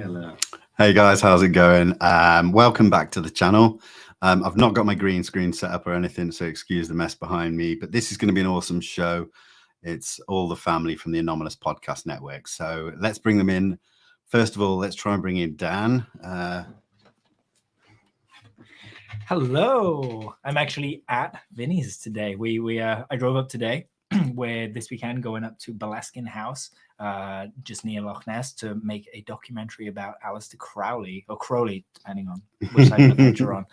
Hello. Hey guys, how's it going? Welcome back to the channel. I've not got my green screen set up or anything, so excuse the mess behind me, but this is going to be an awesome show. It's all the family from the Anomalous Podcast Network. So let's bring them in. First of all, let's try and bring in Dan. Hello. I'm actually at Vinny's today. I drove up today. We're this weekend going up to Belaskin House, just near Loch Ness, to make a documentary about Aleister Crowley, or Crowley, depending on which side of the fence you're on.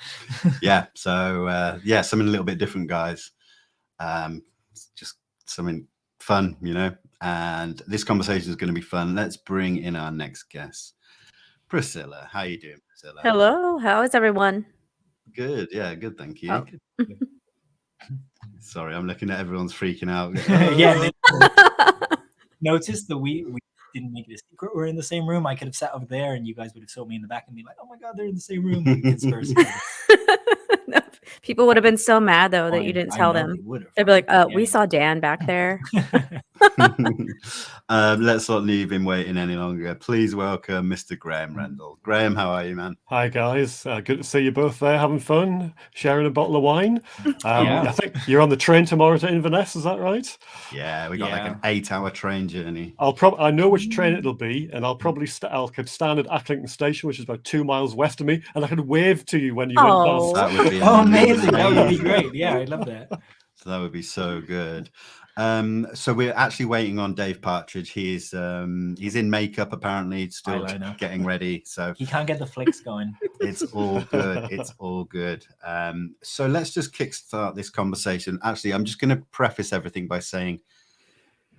Yeah, so something a little bit different, guys. Just something fun, and this conversation is going to be fun. Let's bring in our next guest, Priscilla. How you doing, Priscilla? Hello, how is everyone? Good, yeah, good, thank you. Oh. Sorry, I'm looking at everyone's freaking out. Yeah, noticed that we didn't make it a secret we're in the same room. I could have sat over there and you guys would have saw me in the back and be like, oh my God, they're in the same room. Conspiracy. No, people would have been so mad though that you didn't tell them. They'd be like, we saw Dan back there. Let's not leave him waiting any longer. Please welcome Mr. Graham Rendell. Graham, how are you, man? Hi guys, good to see you both there having fun, sharing a bottle of wine. I think you're on the train tomorrow to Inverness, is that right? Yeah, we got like an 8-hour train journey. I know which train it'll be, and I'll probably could stand at Acklington Station, which is about 2 miles west of me, and I could wave to you when you went past. That would be amazing. That would be great. Yeah, I love that. So that would be so good. So we're actually waiting on Dave Partridge. He's in makeup apparently, still getting ready. So he can't get the flicks going. It's all good. It's all good. So let's just kickstart this conversation. Actually, I'm just going to preface everything by saying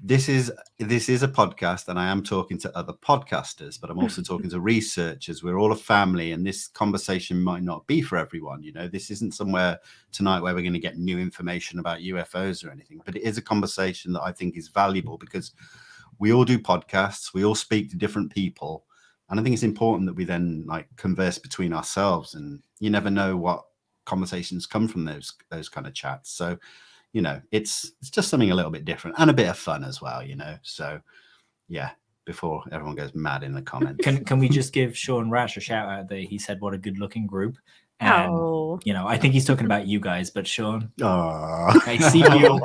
this is a podcast, and I am talking to other podcasters, but I'm also talking to researchers. We're all a family, and this conversation might not be for everyone. This isn't somewhere tonight where we're going to get new information about UFOs or anything, but it is a conversation that I think is valuable because we all do podcasts, we all speak to different people, and I think it's important that we then converse between ourselves, and you never know what conversations come from those kind of chats. So it's just something a little bit different and a bit of fun as well, So, yeah, before everyone goes mad in the comments. Can we just give Sean Rash a shout out there? He said, what a good looking group. And, I think he's talking about you guys, but Sean, I see you.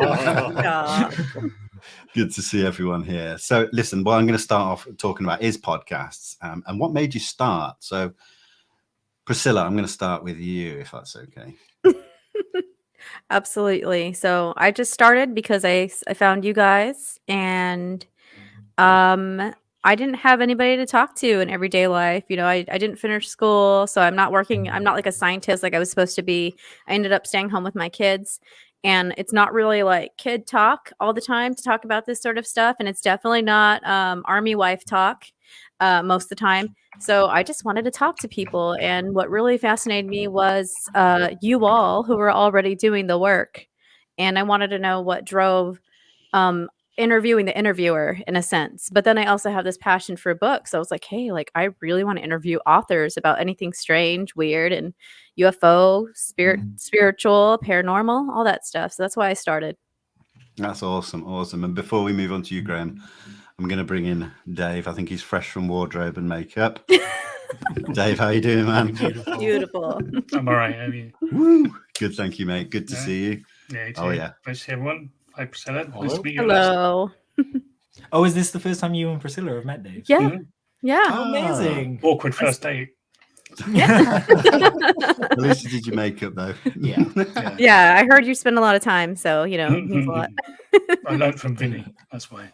Good to see everyone here. So, listen, what I'm going to start off talking about is podcasts and what made you start. So, Priscilla, I'm going to start with you, if that's okay. Absolutely. So I just started because I found you guys, and I didn't have anybody to talk to in everyday life. I didn't finish school, so I'm not like a scientist like I was supposed to be. I ended up staying home with my kids, and it's not really like kid talk all the time to talk about this sort of stuff, and it's definitely not army wife talk most of the time. So I just wanted to talk to people, and what really fascinated me was you all who were already doing the work, and I wanted to know what drove interviewing the interviewer in a sense. But then I also have this passion for books. So I was like, hey, I really want to interview authors about anything strange, weird, and UFO, spiritual, paranormal, all that stuff. So that's why I started. That's awesome. And before we move on to you, Graham, I'm going to bring in Dave. I think he's fresh from wardrobe and makeup. Dave, how you doing, man? Beautiful. I'm all right. How are you? Woo. Good, thank you, mate. Good to see you. Yeah, you too. Oh, yeah. Nice to see everyone. Hi, Priscilla. Nice to meet you. Hello. Oh, is this the first time you and Priscilla have met, Dave? Yeah. Mm-hmm. Yeah. Oh, amazing. Awkward first date. Yeah. At least you did your makeup, though. Yeah. Yeah, I heard you spend a lot of time, so it means a lot. I learned from Vinny. That's why.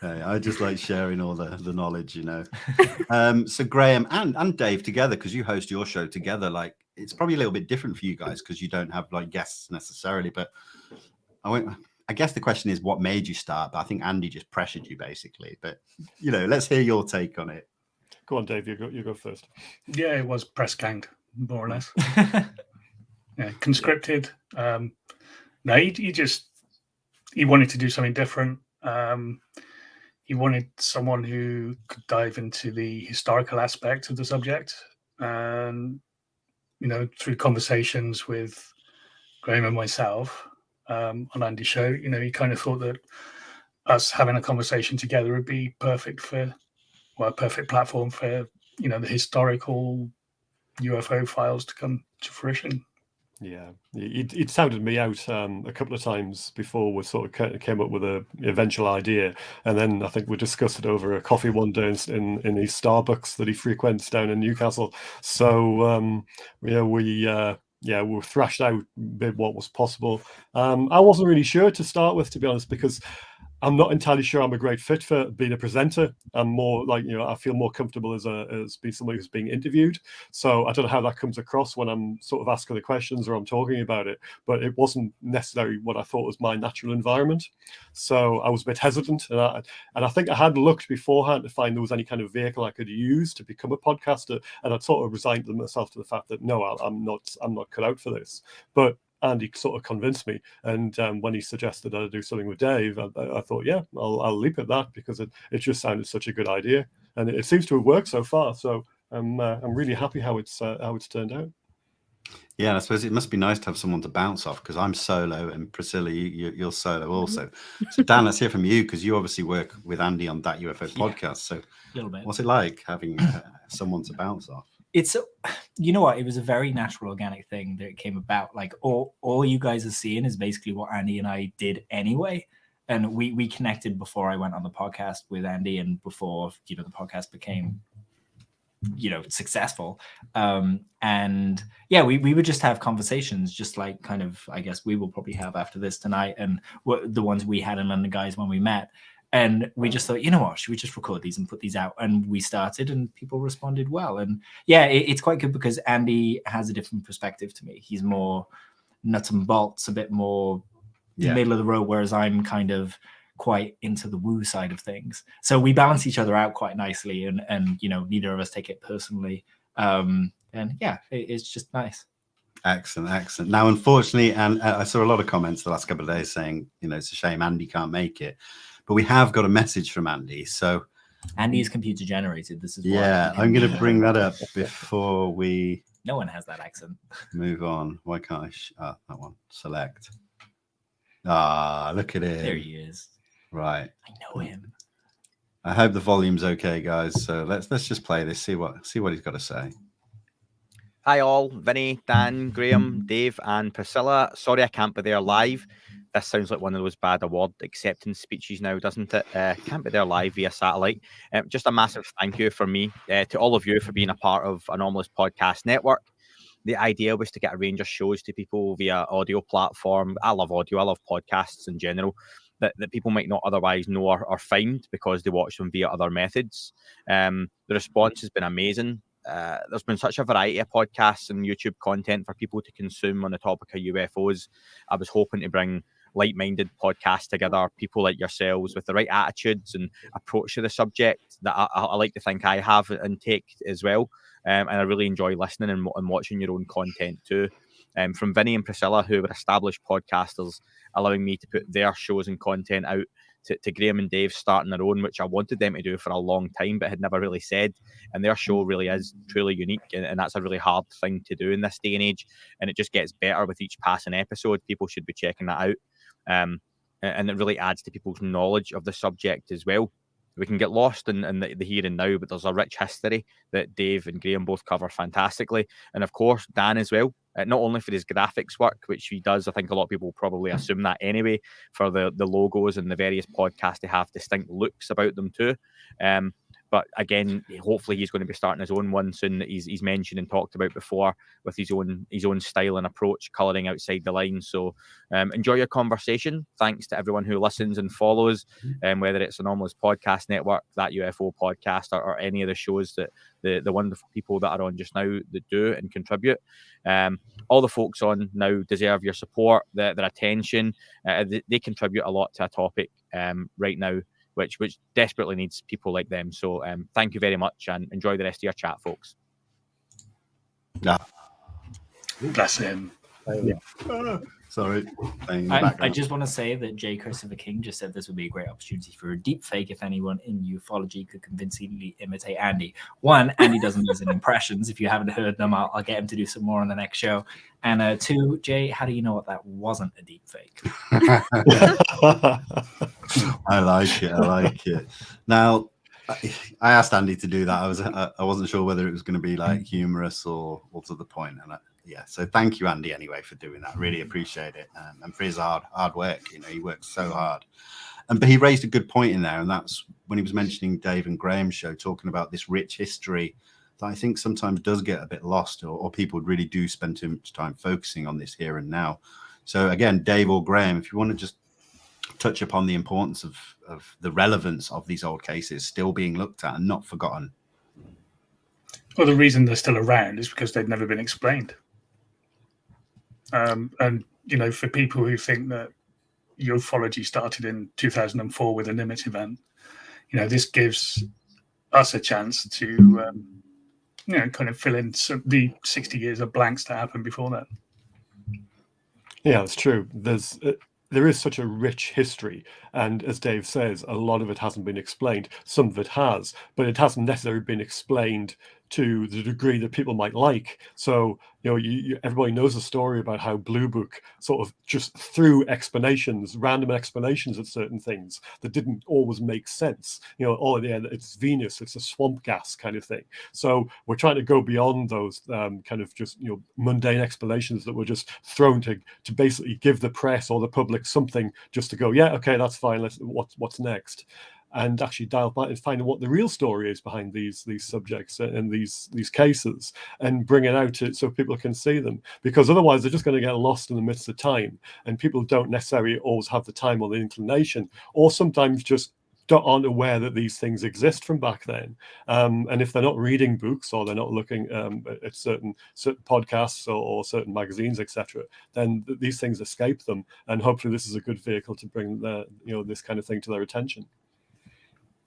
Hey, I just like sharing all the knowledge, So Graham and Dave together, because you host your show together, it's probably a little bit different for you guys because you don't have guests necessarily. But I guess the question is what made you start? But I think Andy just pressured you basically. But let's hear your take on it. Go on, Dave. You go first. Yeah, it was press ganged, more or less. Conscripted. No, he wanted to do something different. He wanted someone who could dive into the historical aspect of the subject. And, through conversations with Graham and myself on Andy's show, he kind of thought that us having a conversation together would be perfect for a perfect platform for the historical UFO files to come to fruition. Yeah, he'd sounded me out a couple of times before we sort of came up with an eventual idea, and then I think we discussed it over a coffee one day in his Starbucks that he frequents down in Newcastle. So we thrashed out a bit what was possible. I wasn't really sure to start with, to be honest, because I'm not entirely sure I'm a great fit for being a presenter. I'm more like, I feel more comfortable as being somebody who's being interviewed. So I don't know how that comes across when I'm sort of asking the questions or I'm talking about it, but it wasn't necessarily what I thought was my natural environment. So I was a bit hesitant, and I think I had looked beforehand to find there was any kind of vehicle I could use to become a podcaster, and I'd sort of resigned myself to the fact that no, I'm not cut out for this. But Andy sort of convinced me, and when he suggested that I do something with Dave, I thought, yeah, I'll leap at that, because it just sounded such a good idea, and it seems to have worked so far. So I'm really happy how it's turned out. Yeah, and I suppose it must be nice to have someone to bounce off, because I'm solo, and Priscilla, you're solo also. So Dan, let's hear from you, because you obviously work with Andy on That UFO podcast. So A little bit. what's it like having someone to bounce off? It's, you know what, it was a very natural, organic thing that it came about. Like all you guys are seeing is basically what Andy and I did anyway. And we connected before I went on the podcast with Andy, and before, the podcast became, successful. And yeah, we would just have conversations, just like kind of, I guess we will probably have after this tonight, and the ones we had in London, guys, when we met. And we just thought, you know what, should we just record these and put these out? And we started, and people responded well. And yeah, it's quite good, because Andy has a different perspective to me. He's more nuts and bolts, a bit more middle of the road, whereas I'm kind of quite into the woo side of things. So we balance each other out quite nicely, and neither of us take it personally. And yeah, it's just nice. Excellent. Now, unfortunately, and I saw a lot of comments the last couple of days saying, it's a shame Andy can't make it. But we have got a message from Andy. So Andy is computer generated. This is I'm going to bring that up before we. No one has that accent. Move on. Why can't I? That one. Select. Look at it. There he is. Right. I know him. I hope the volume's okay, guys. So let's just play this. See what he's got to say. Hi all, Vinny, Dan, Graham, Dave, and Priscilla. Sorry I can't be there live. This sounds like one of those bad award acceptance speeches now, doesn't it? Can't be there live via satellite. Just a massive thank you from me to all of you for being a part of Anomalous Podcast Network. The idea was to get a range of shows to people via audio platform. I love audio. I love podcasts in general that people might not otherwise know or find because they watch them via other methods. The response has been amazing. There's been such a variety of podcasts and YouTube content for people to consume on the topic of UFOs. I was hoping to bring like-minded podcasts together, people like yourselves with the right attitudes and approach to the subject that I like to think I have and take as well. And I really enjoy listening and watching your own content too. From Vinny and Priscilla, who were established podcasters, allowing me to put their shows and content out, to Graham and Dave starting their own, which I wanted them to do for a long time, but had never really said. And their show really is truly unique. And that's a really hard thing to do in this day and age. And it just gets better with each passing episode. People should be checking that out. And it really adds to people's knowledge of the subject as well. We can get lost in the here and now, but there's a rich history that Dave and Graham both cover fantastically. And of course, Dan as well, not only for his graphics work, which he does. I think a lot of people probably assume that anyway, for the logos and the various podcasts, they have distinct looks about them too. But again, hopefully he's going to be starting his own one soon that he's mentioned and talked about before, with his own style and approach, colouring outside the lines. So enjoy your conversation. Thanks to everyone who listens and follows, whether it's Anomalous Podcast Network, That UFO podcast, or any of the shows that the wonderful people that are on just now that do and contribute. All the folks on now deserve your support, their attention. They contribute a lot to a topic right now, which desperately needs people like them. So thank you very much, and enjoy the rest of your chat, folks. Yeah. Bless him. Sorry. I just want to say that J. Christopher King just said this would be a great opportunity for a deep fake if anyone in ufology could convincingly imitate Andy. One, Andy doesn't use impressions. If you haven't heard them, I'll get him to do some more on the next show. And two, Jay, how do you know what that wasn't a deep fake? I like it. Now, I asked Andy to do that. I wasn't sure whether it was going to be like humorous or to the point. And so thank you, Andy, anyway, for doing that. Really appreciate it, and for his hard work. He works so hard. But he raised a good point in there, and that's when he was mentioning Dave and Graham's show, talking about this rich history that I think sometimes does get a bit lost, or people really do spend too much time focusing on this here and now. So again, Dave or Graham, if you want to just touch upon the importance of the relevance of these old cases still being looked at and not forgotten. Well, the reason they're still around is because they've never been explained. And, for people who think that ufology started in 2004 with a Nimitz event, this gives us a chance to, kind of fill in the 60 years of blanks that happened before that. Yeah, it's true. There is such a rich history, and as Dave says, a lot of it hasn't been explained. Some of it has, but it hasn't necessarily been explained to the degree that people might like. So, everybody knows the story about how Blue Book sort of just threw random explanations at certain things that didn't always make sense. It's Venus, it's a swamp gas kind of thing. So we're trying to go beyond those kind of just, mundane explanations that were just thrown to basically give the press or the public something just to go, yeah, okay, that's fine. What's next? And actually dial back and find out what the real story is behind these subjects and these cases, and bring it out so people can see them. Because otherwise they're just going to get lost in the midst of time, and people don't necessarily always have the time or the inclination, or sometimes just aren't aware that these things exist from back then. And if they're not reading books, or they're not looking at certain podcasts or certain magazines, etc., then these things escape them. And hopefully this is a good vehicle to bring this kind of thing to their attention.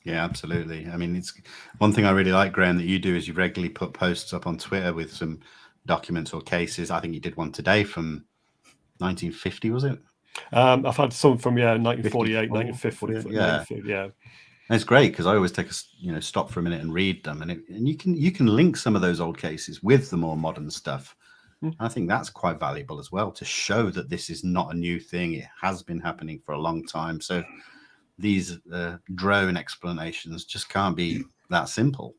Yeah, absolutely. I mean, it's one thing I really like, Graham, that you do is you regularly put posts up on Twitter with some documents or cases. I think you did one today from 1950, was it? I've had some from 1948, 1950. Yeah. And it's great because I always take stop for a minute and read them, and you can link some of those old cases with the more modern stuff. I think that's quite valuable as well, to show that this is not a new thing. It has been happening for a long time. So these drone explanations just can't be that simple.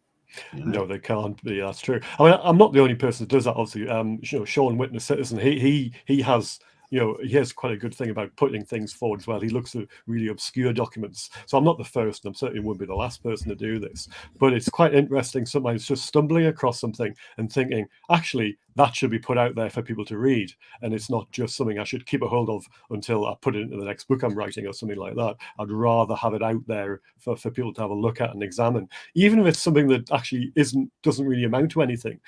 No, they can't be. That's true. I mean, I'm not the only person that does that. Obviously, Sean Witness Citizen, he has. He has quite a good thing about putting things forward as well. He looks at really obscure documents. So I'm not the first, and I'm certainly wouldn't be the last person to do this. But it's quite interesting sometimes just stumbling across something and thinking, actually, that should be put out there for people to read. And it's not just something I should keep a hold of until I put it into the next book I'm writing or something like that. I'd rather have it out there for people to have a look at and examine, even if it's something that actually doesn't really amount to anything.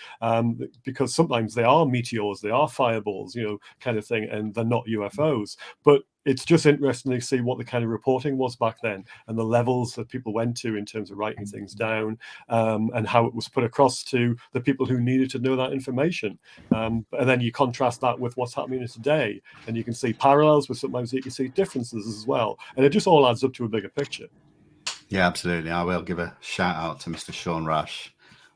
Because sometimes they are meteors, they are fireballs, kind of thing, and they're not UFOs. But it's just interesting to see what the kind of reporting was back then, and the levels that people went to in terms of writing things down, and how it was put across to the people who needed to know that information. And then you contrast that with what's happening today, and you can see parallels, but sometimes you can see differences as well. And it just all adds up to a bigger picture. Yeah, absolutely. I will give a shout out to Mr. Sean Rash.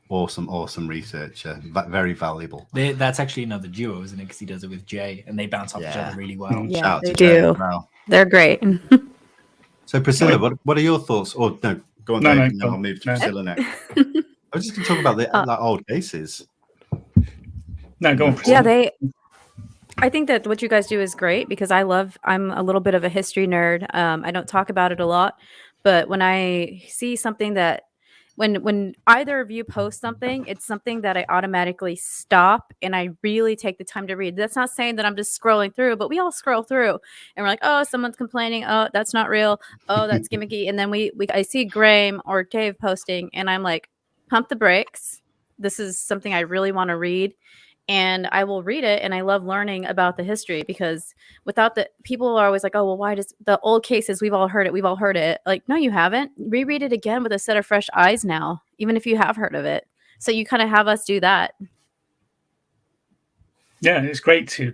Awesome researcher, very valuable. That's actually another duo, isn't it? Because he does it with Jay, and they bounce off each other really well. Yeah, Shout out they to Jay do. as well. They're great. So Priscilla, what are your thoughts? Or no, go on, No, Dave, no, I'll move to no. Priscilla next. I was just going to talk about the old cases. No, go on, Priscilla. Yeah, I think that what you guys do is great, because I'm a little bit of a history nerd. I don't talk about it a lot, but when I see something that when either of you post something, it's something that I automatically stop and I really take the time to read. That's not saying that I'm just scrolling through, but we all scroll through and we're like, oh, someone's complaining. Oh, that's not real. Oh, that's gimmicky. And then I see Graham or Dave posting and I'm like, pump the brakes. This is something I really want to read. And I will read it, and I love learning about the history, because without people are always like, oh, well, why does the old cases, we've all heard it. Like, no, you haven't. Reread it again with a set of fresh eyes now, even if you have heard of it. So you kind of have us do that. Yeah, it's great to,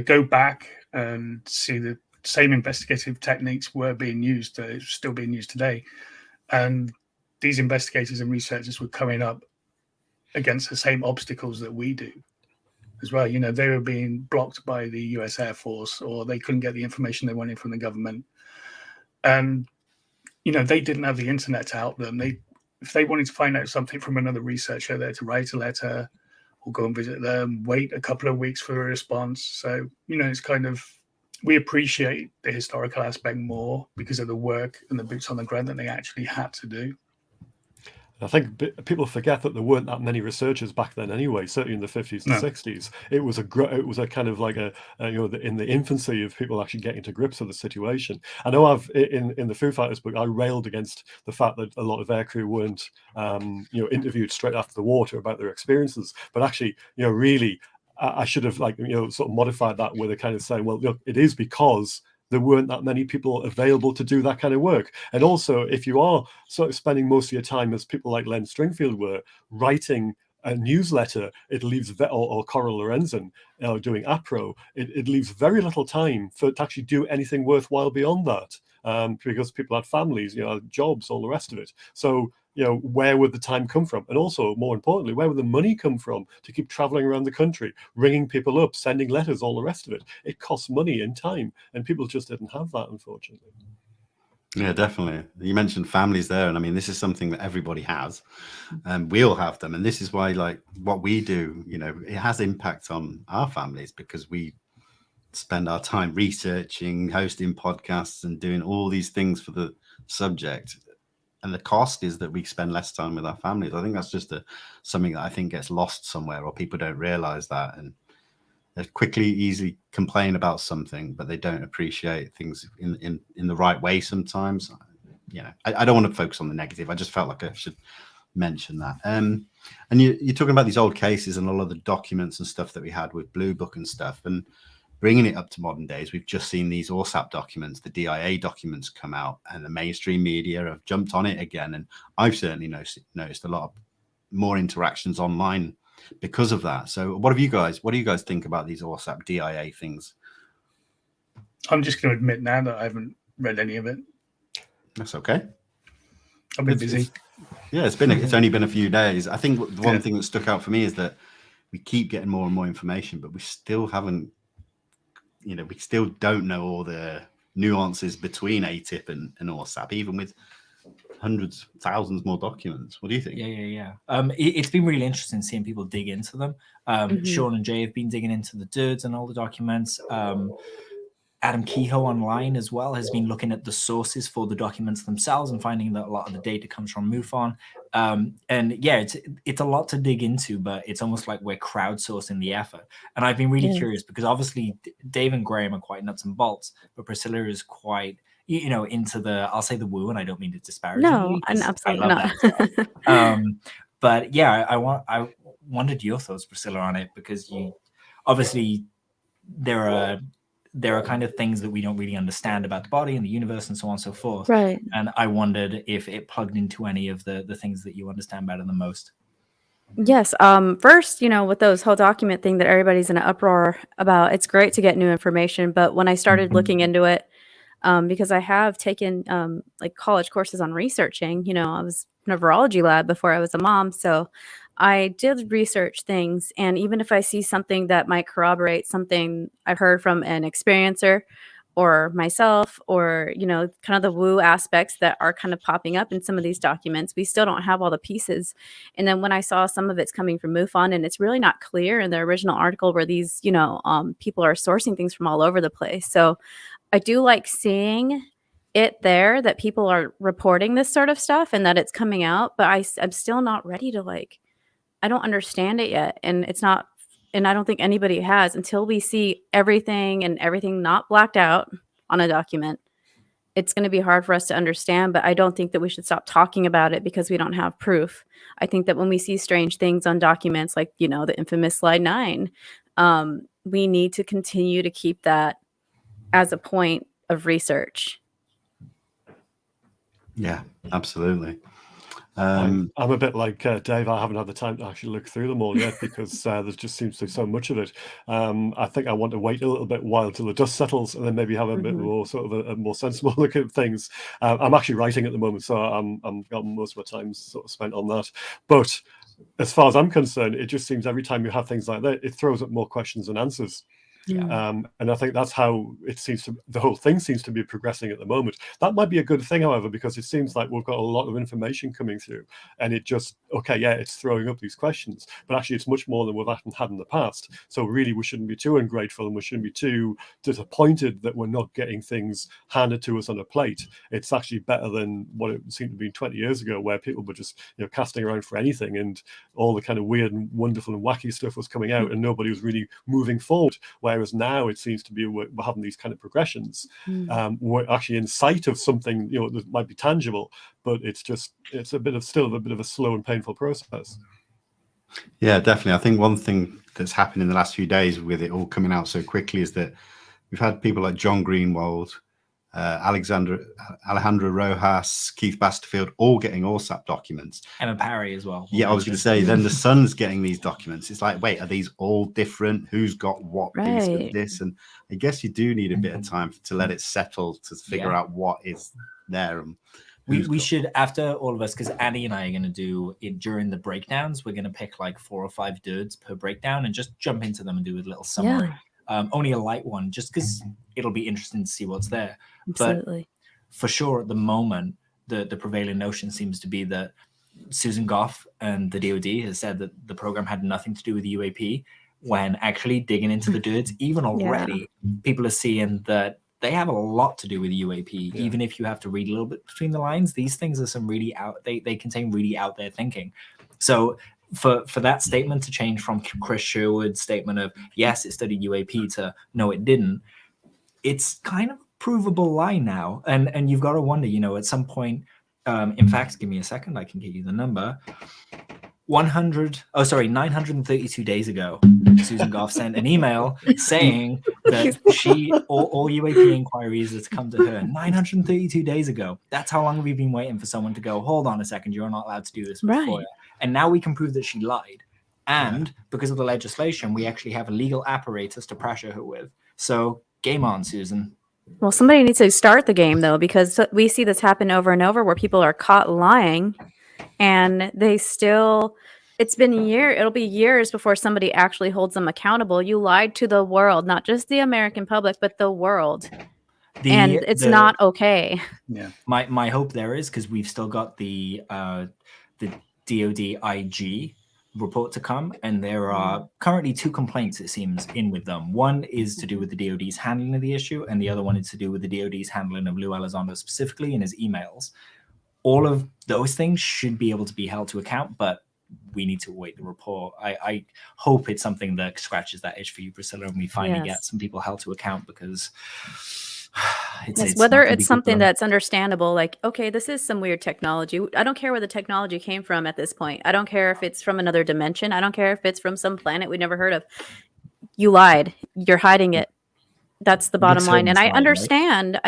go back and see the same investigative techniques were being used, still being used today. And these investigators and researchers were coming up against the same obstacles that we do as well. They were being blocked by the US Air Force, or they couldn't get the information they wanted from the government. And they didn't have the internet to help them. If they wanted to find out something from another researcher, they had to write a letter or go and visit them, wait a couple of weeks for a response. So, it's kind of, we appreciate the historical aspect more because of the work and the boots on the ground that they actually had to do. I think people forget that there weren't that many researchers back then anyway. Certainly in the 50s and 60s, it was a kind of like in the infancy of people actually getting to grips with the situation. I know in the Foo Fighters book, I railed against the fact that a lot of aircrew weren't interviewed straight after the war about their experiences, but actually really I should have sort of modified that with a kind of saying, well, look, it is because there weren't that many people available to do that kind of work. And also, if you are sort of spending most of your time, as people like Len Stringfield were, writing a newsletter, it leaves, or Coral Lorenzen doing APRO, it leaves very little time to actually do anything worthwhile beyond that, because people had families, jobs, all the rest of it. So, where would the time come from? And also, more importantly, where would the money come from to keep traveling around the country, ringing people up, sending letters, all the rest of it? It costs money and time, and people just didn't have that, unfortunately. Yeah, definitely. You mentioned families there, and I mean, this is something that everybody has, and we all have them. And this is why, like, what we do, it has impact on our families because we spend our time researching, hosting podcasts, and doing all these things for the subject. And the cost is that we spend less time with our families. I think that's just something that I think gets lost somewhere, or people don't realize that, and they easily complain about something, but they don't appreciate things in the right way sometimes. I don't want to focus on the negative. I just felt like I should mention that. And you're talking about these old cases and all of the documents and stuff that we had with Blue Book and stuff, and bringing it up to modern days. We've just seen these ORSAP documents, the DIA documents come out, and the mainstream media have jumped on it again. And I've certainly noticed a lot more interactions online because of that. So what do you guys think about these ORSAP DIA things? I'm just going to admit now that I haven't read any of it. That's okay. I've been busy. It's only been a few days. I think the one thing that stuck out for me is that we keep getting more and more information, but we still haven't, we still don't know all the nuances between ATIP and ORSAP, even with hundreds, thousands more documents. What do you think? Yeah. It's been really interesting seeing people dig into them. Sean and Jay have been digging into the DIRDs and all the documents. Adam Kehoe online as well has been looking at the sources for the documents themselves and finding that a lot of the data comes from MUFON. It's a lot to dig into, but it's almost like we're crowdsourcing the effort. And I've been really curious because obviously Dave and Graham are quite nuts and bolts, but Priscilla is quite, into the, I'll say the woo, and I don't mean to disparage. No, and absolutely not. But yeah, I wanted your thoughts, Priscilla, on it, because you obviously there are kind of things that we don't really understand about the body and the universe and so on and so forth. Right. And I wondered if it plugged into any of the things that you understand better than most. Yes. First, with those whole document thing that everybody's in an uproar about, it's great to get new information. But when I started looking into it, because I have taken like college courses on researching, I was in a virology lab before I was a mom. So I did research things. And even if I see something that might corroborate something I've heard from an experiencer or myself, or, kind of the woo aspects that are kind of popping up in some of these documents, we still don't have all the pieces. And then when I saw some of it's coming from MUFON, and it's really not clear in the original article where these, people are sourcing things from all over the place. So I do like seeing it there, that people are reporting this sort of stuff and that it's coming out, but I'm still not ready to I don't understand it yet. And it's not, and I don't think anybody has, until we see everything not blacked out on a document. It's going to be hard for us to understand, but I don't think that we should stop talking about it because we don't have proof. I think that when we see strange things on documents, like, the infamous slide 9, we need to continue to keep that as a point of research. Yeah, absolutely. I'm a bit like Dave. I haven't had the time to actually look through them all yet because there just seems to be so much of it. I think I want to wait a little bit while till the dust settles and then maybe have a bit more sort of a more sensible look at things. I'm actually writing at the moment, so I'm got most of my time sort of spent on that. But as far as I'm concerned, it just seems every time you have things like that, it throws up more questions than answers. And I think that's how the whole thing seems to be progressing at the moment. That might be a good thing, however, because it seems like we've got a lot of information coming through, and it just, it's throwing up these questions, but actually it's much more than we've had in the past. So really, we shouldn't be too ungrateful, and we shouldn't be too disappointed that we're not getting things handed to us on a plate. It's actually better than what it seemed to be 20 years ago, where people were just casting around for anything, and all the kind of weird and wonderful and wacky stuff was coming out, and nobody was really moving forward. Whereas now it seems to be we're having these kind of progressions. We're actually in sight of something that might be tangible, but it's still a bit of a slow and painful process. Yeah, definitely. I think one thing that's happened in the last few days with it all coming out so quickly is that we've had people like John Greenwald, Alejandro Rojas, Keith Basterfield, all getting ORSAP documents. Emma Parry as well. Yeah, I was going to say, then the Sun's getting these documents. It's like, wait, are these all different? Who's got what piece of this? And I guess you do need a bit of time to let it settle, to figure out what is there. And we should, after all of us, because Annie and I are going to do it during the breakdowns, we're going to pick like 4 or 5 dudes per breakdown and just jump into them and do a little summary. Yeah. Only a light one, just because it'll be interesting to see what's there. Absolutely. But for sure, at the moment, the prevailing notion seems to be that Susan Goff and the DoD has said that the program had nothing to do with the UAP, when actually digging into the dudes, even already, people are seeing that they have a lot to do with the UAP. Even if you have to read a little bit between the lines, these things are some really they contain really out there thinking. So for that statement to change from Chris Sherwood's statement of yes, it studied UAP to no, it didn't, it's kind of provable lie now. And you've got to wonder, at some point, in fact, give me a second, I can give you the number. 932 days ago, Susan Goff sent an email saying that all UAP inquiries are to come to her 932 days ago. That's how long we've been waiting for someone to go, hold on a second, you're not allowed to do this before. And now we can prove that she lied. And because of the legislation, we actually have a legal apparatus to pressure her with. So game on, Susan. Well, somebody needs to start the game, though, because we see this happen over and over where people are caught lying and they still, it'll be years before somebody actually holds them accountable. You lied to the world, not just the American public, but the world. And it's not okay. Yeah. My hope there is, because we've still got the DoD IG report to come, and there are currently 2 complaints, it seems, in with them. One is to do with the DoD's handling of the issue, and the other one is to do with the DoD's handling of Lou Elizondo specifically in his emails. All of those things should be able to be held to account, but we need to await the report. I hope it's something that scratches that itch for you, Priscilla, and we finally get some people held to account, because it's whether it's something that's understandable, like, okay, this is some weird technology. I don't care where the technology came from at this point. I don't care if it's from another dimension. I don't care if it's from some planet we never heard of. You lied. You're hiding it. That's the bottom line. And I understand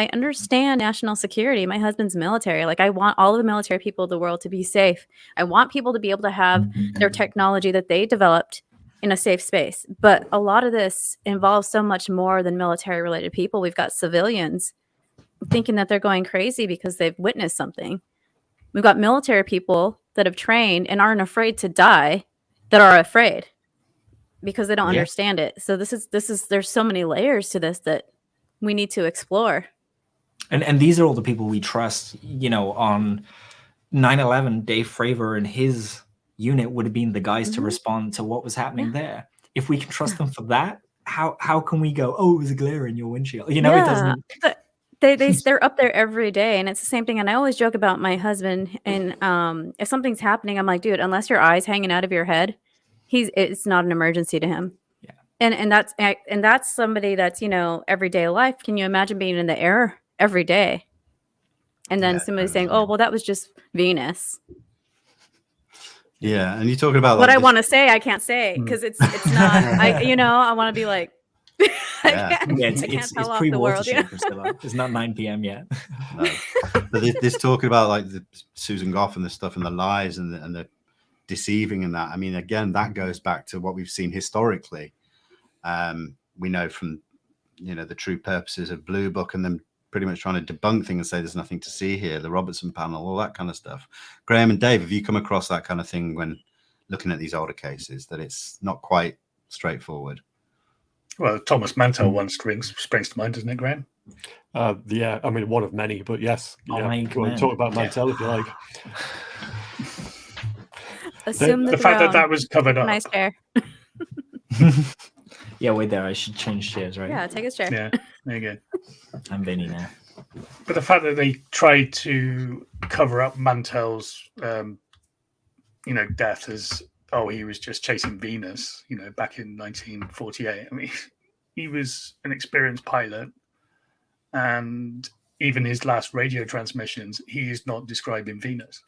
national security. My husband's military. Like, I want all of the military people of the world to be safe. I want people to be able to have their technology that they developed in a safe space. But a lot of this involves so much more than military related people. We've got civilians thinking that they're going crazy because they've witnessed something. We've got military people that have trained and aren't afraid to die, that are afraid because they don't understand it. So there's so many layers to this that we need to explore. And these are all the people we trust. On 9/11, Dave Fravor and his unit would have been the guys to respond to what was happening there. If we can trust them for that, how can we go, oh, it was a glare in your windshield? It doesn't. They're up there every day, and it's the same thing. And I always joke about my husband. And if something's happening, I'm like, dude, unless your eye's hanging out of your head, it's not an emergency to him. Yeah. And that's somebody that's everyday life. Can you imagine being in the air every day, and then somebody saying, oh, well, that was just Venus. Yeah, and you're talking about what I want to say, I can't say because it's not. I want to be like, it's pre-watershed, Priscilla. It's not 9 p.m. yet. No. But this talking about like the Susan Goff and the stuff and the lies and the deceiving and that. I mean, again, that goes back to what we've seen historically. We know from the true purposes of Blue Book and them pretty much trying to debunk things and say there's nothing to see here, the Robertson panel, all that kind of stuff. Graham and Dave, have you come across that kind of thing when looking at these older cases, that it's not quite straightforward? Well, Thomas Mantell one springs to mind, doesn't it, Graham? Yeah, I mean, one of many, but yes, Oh, yeah. my Go and God. talk about Mantell if you like. Assume The fact that was covered up. Nice chair. Yeah, wait there. I should change chairs, right? Yeah, take his chair. Yeah, there you go. I'm Vinny now. But the fact that they tried to cover up Mantell's, death as, he was just chasing Venus, back in 1948. I mean, he was an experienced pilot, and even his last radio transmissions, he is not describing Venus.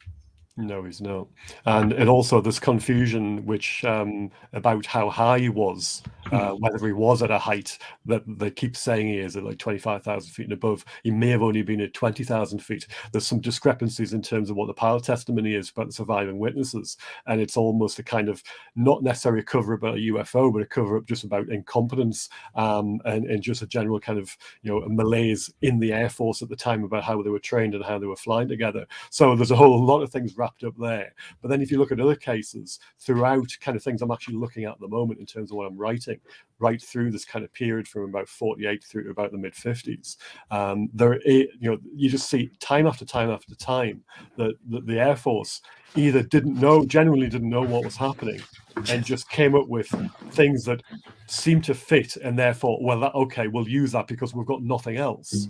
No, he's not. And also this confusion which about how high he was, whether he was at a height that they keep saying he is at like 25,000 feet and above. He may have only been at 20,000 feet. There's some discrepancies in terms of what the pilot testimony is about the surviving witnesses. And it's almost a kind of, not necessarily a cover up about a UFO, but a cover up just about incompetence and just a general kind of, a malaise in the Air Force at the time about how they were trained and how they were flying together. So there's a whole lot of things wrapped up there. But then if you look at other cases throughout, kind of things I'm actually looking at the moment in terms of what I'm writing, right through this kind of period from about 48 through to about the mid 50s, you just see time after time after time that the Air Force either genuinely didn't know what was happening, and just came up with things that seemed to fit, and therefore, we'll use that because we've got nothing else.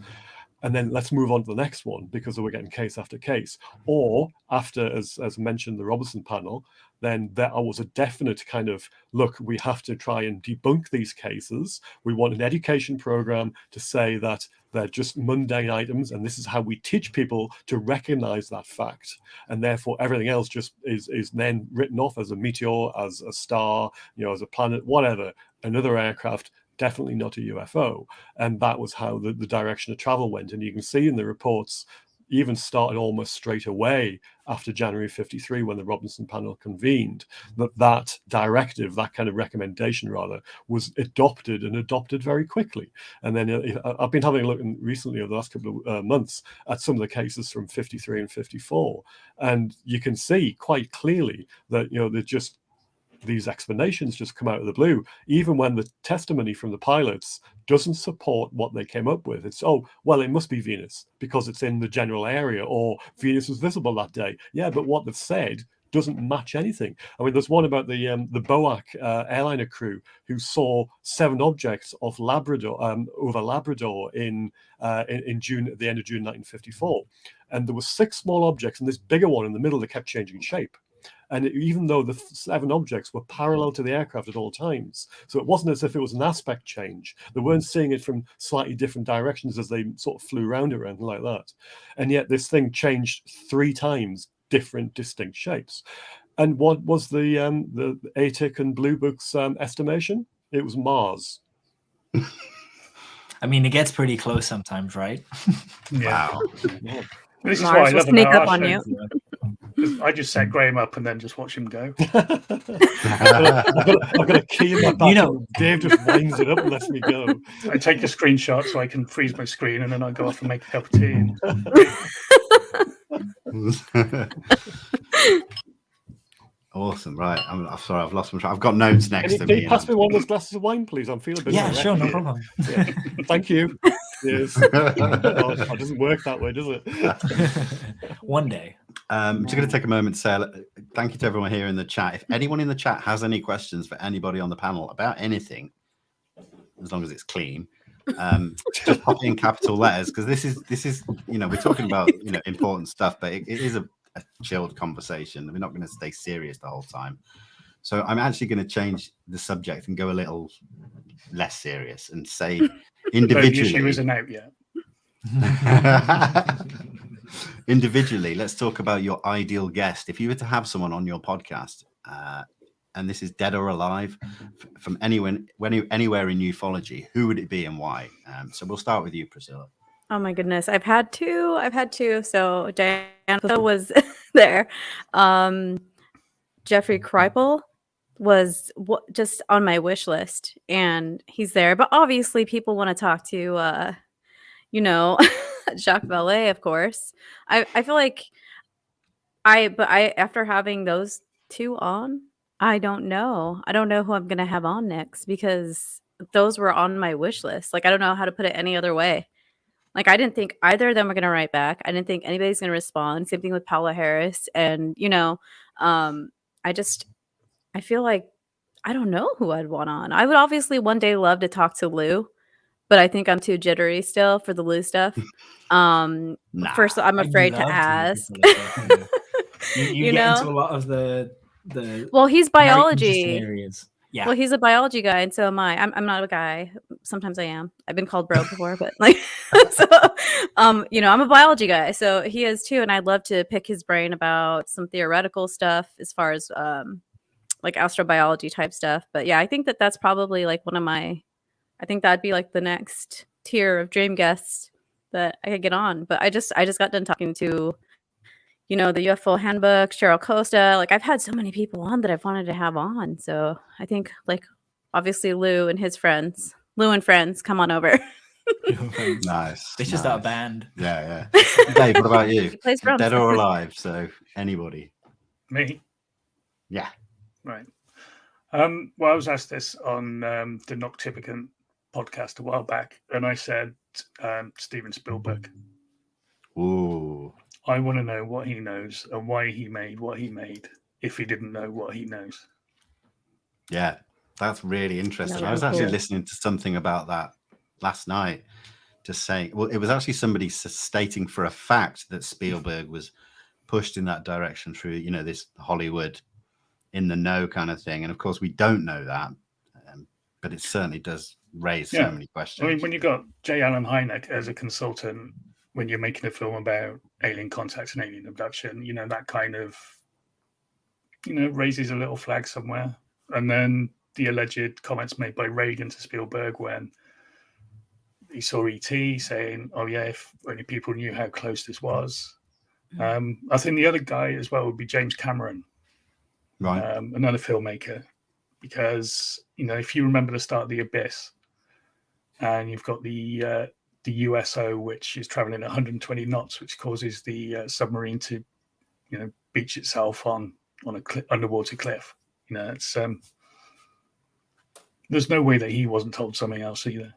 And then let's move on to the next one because we're getting case after case. Or after, as mentioned, the Robertson panel, then there was a definite kind of, look, we have to try and debunk these cases. We want an education program to say that they're just mundane items, and this is how we teach people to recognize that fact. And therefore, everything else just is then written off as a meteor, as a star, as a planet, whatever, another aircraft. Definitely not a UFO. And that was how the direction of travel went. And you can see in the reports, even started almost straight away after January 53, when the Robinson panel convened, that directive, that kind of recommendation rather, was adopted very quickly. And then I've been having a look recently over the last couple of months at some of the cases from 53 and 54. And you can see quite clearly that, they're just, these explanations just come out of the blue, even when the testimony from the pilots doesn't support what they came up with. It's, it must be Venus because it's in the general area, or Venus was visible that day. Yeah, but what they've said doesn't match anything. I mean, there's one about the Bowie airliner crew who saw 7 objects of Labrador over Labrador in June, at the end of June 1954, and there were 6 small objects and this bigger one in the middle that kept changing shape. And even though the 7 objects were parallel to the aircraft at all times, so it wasn't as if it was an aspect change. They weren't seeing it from slightly different directions as they sort of flew around it or anything like that. And yet this thing changed 3 times, different, distinct shapes. And what was the ATIC and Blue Book's estimation? It was Mars. I mean, it gets pretty close sometimes, right? Yeah. Wow. Yeah. This is Mars why I will love sneak about up our on show. you. I just set Graham up and then just watch him go. I've got a key in my back. Dave just winds it up and lets me go. I take a screenshot so I can freeze my screen, and then I go off and make a cup of tea. Awesome, right? I'm sorry, I've lost my track. I've got notes next to Can me. you pass me one of those glasses of wine, please? I'm feeling a bit. Yeah, sure, no here. problem. Yeah. Thank you. Yes. It doesn't work that way, does it? One day. I'm just going to take a moment to say thank you to everyone here in the chat. If anyone in the chat has any questions for anybody on the panel about anything, as long as it's clean, just pop it in capital letters, because this is we're talking about important stuff, but it is a chilled conversation. We're not going to stay serious the whole time. So I'm actually going to change the subject and go a little less serious and say individually. The issue isn't out yet. Individually, let's talk about your ideal guest. If you were to have someone on your podcast, and this is dead or alive, from anywhere in ufology, who would it be and why? So we'll start with you, Priscilla. Oh my goodness, I've had two. So Diana was there. Jeffrey Kripal was just on my wish list, and he's there. But obviously, people want to talk to, Jacques Vallée, of course. I feel like after having those two on, I don't know who I'm gonna have on next, because those were on my wish list. Like, I don't know how to put it any other way. Like, I didn't think either of them were going to write back. I didn't think anybody's going to respond. Same thing with Paula Harris. And, I feel like I don't know who I'd want on. I would obviously one day love to talk to Lou, but I think I'm too jittery still for the Lou stuff. First, I'm I'd afraid to love ask. hear some of this. You get know? into a lot of the Well, he's very biology. interesting areas. Yeah. Well, he's a biology guy, and so am I. I'm not a guy. Sometimes I am. I've been called bro before, but like, so, I'm a biology guy. So he is too, and I'd love to pick his brain about some theoretical stuff as far as like astrobiology type stuff. But yeah, I think that's probably like I think that'd be like the next tier of dream guests that I could get on. But I just got done talking to, the UFO handbook, Cheryl Costa. Like, I've had so many people on that I've wanted to have on. So I think, like, obviously Lou and friends come on over. Nice. It's just that band. Yeah. Dave, what about you? He plays drums. Dead or alive? So anybody? Me. Yeah. Right. Well, I was asked this on the Noctipicant podcast a while back, and I said Steven Spielberg. Ooh. I want to know what he knows and why he made what he made if he didn't know what he knows. Yeah, that's really interesting. Yeah, I was actually cool. listening to something about that last night, just saying, well, it was actually somebody stating for a fact that Spielberg was pushed in that direction through, this Hollywood in the know kind of thing. And of course, we don't know that, but it certainly does raise so many questions. I mean, when you got J. Allen Hynek as a consultant, when you're making a film about alien contacts and alien abduction, that kind of, raises a little flag somewhere. And then the alleged comments made by Reagan to Spielberg when he saw E.T. saying, oh yeah, if only people knew how close this was. I think the other guy as well would be James Cameron, Right. Another filmmaker, because, if you remember the start of The Abyss, and you've got the USO, which is traveling at 120 knots, which causes the submarine to, beach itself on a underwater cliff. It's there's no way that he wasn't told something else either.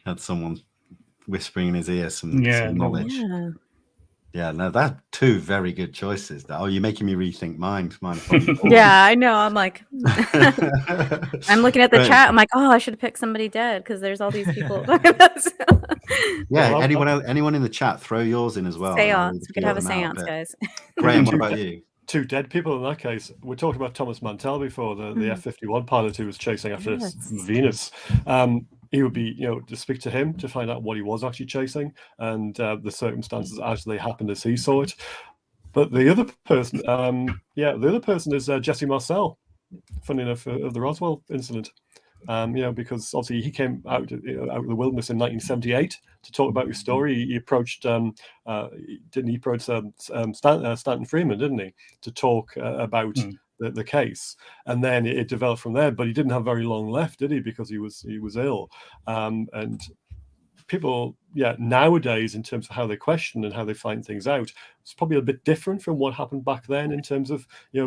Had someone whispering in his ear some knowledge. Yeah, no, that's two very good choices. Oh, you're making me rethink mine. Yeah, I know. I'm like, I'm looking at the chat. I'm like, oh, I should have picked somebody dead because there's all these people. Yeah, anyone in the chat, throw yours in as well. Seance. We could have a seance, guys. Graham, what about you? Two dead people in that case. We talked about Thomas Mantell before, the F-51 pilot who was chasing after Venus. He would be, to speak to him to find out what he was actually chasing and the circumstances as they happened as he saw it. But the other person is Jesse Marcel, funny enough, of the Roswell incident. Because obviously he came out of the wilderness in 1978 to talk about his story. He approached, Stanton Freeman, didn't he, to talk about the case, and then it developed from there. But he didn't have very long left, did he? Because he was ill, and people, nowadays in terms of how they question and how they find things out, it's probably a bit different from what happened back then in terms of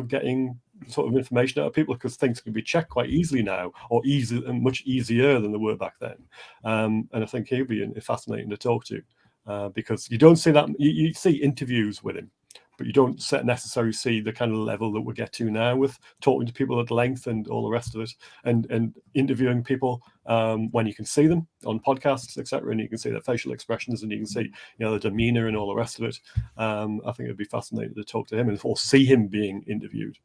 getting sort of information out of people, because things can be checked quite easily now, or much easier than they were back then. And I think he'll be fascinating to talk to, because you don't see that. You see interviews with him, but you don't necessarily see the kind of level that we get to now with talking to people at length and all the rest of it, and interviewing people when you can see them on podcasts, etc., and you can see their facial expressions and you can see their demeanor and all the rest of it. I think it'd be fascinating to talk to him or see him being interviewed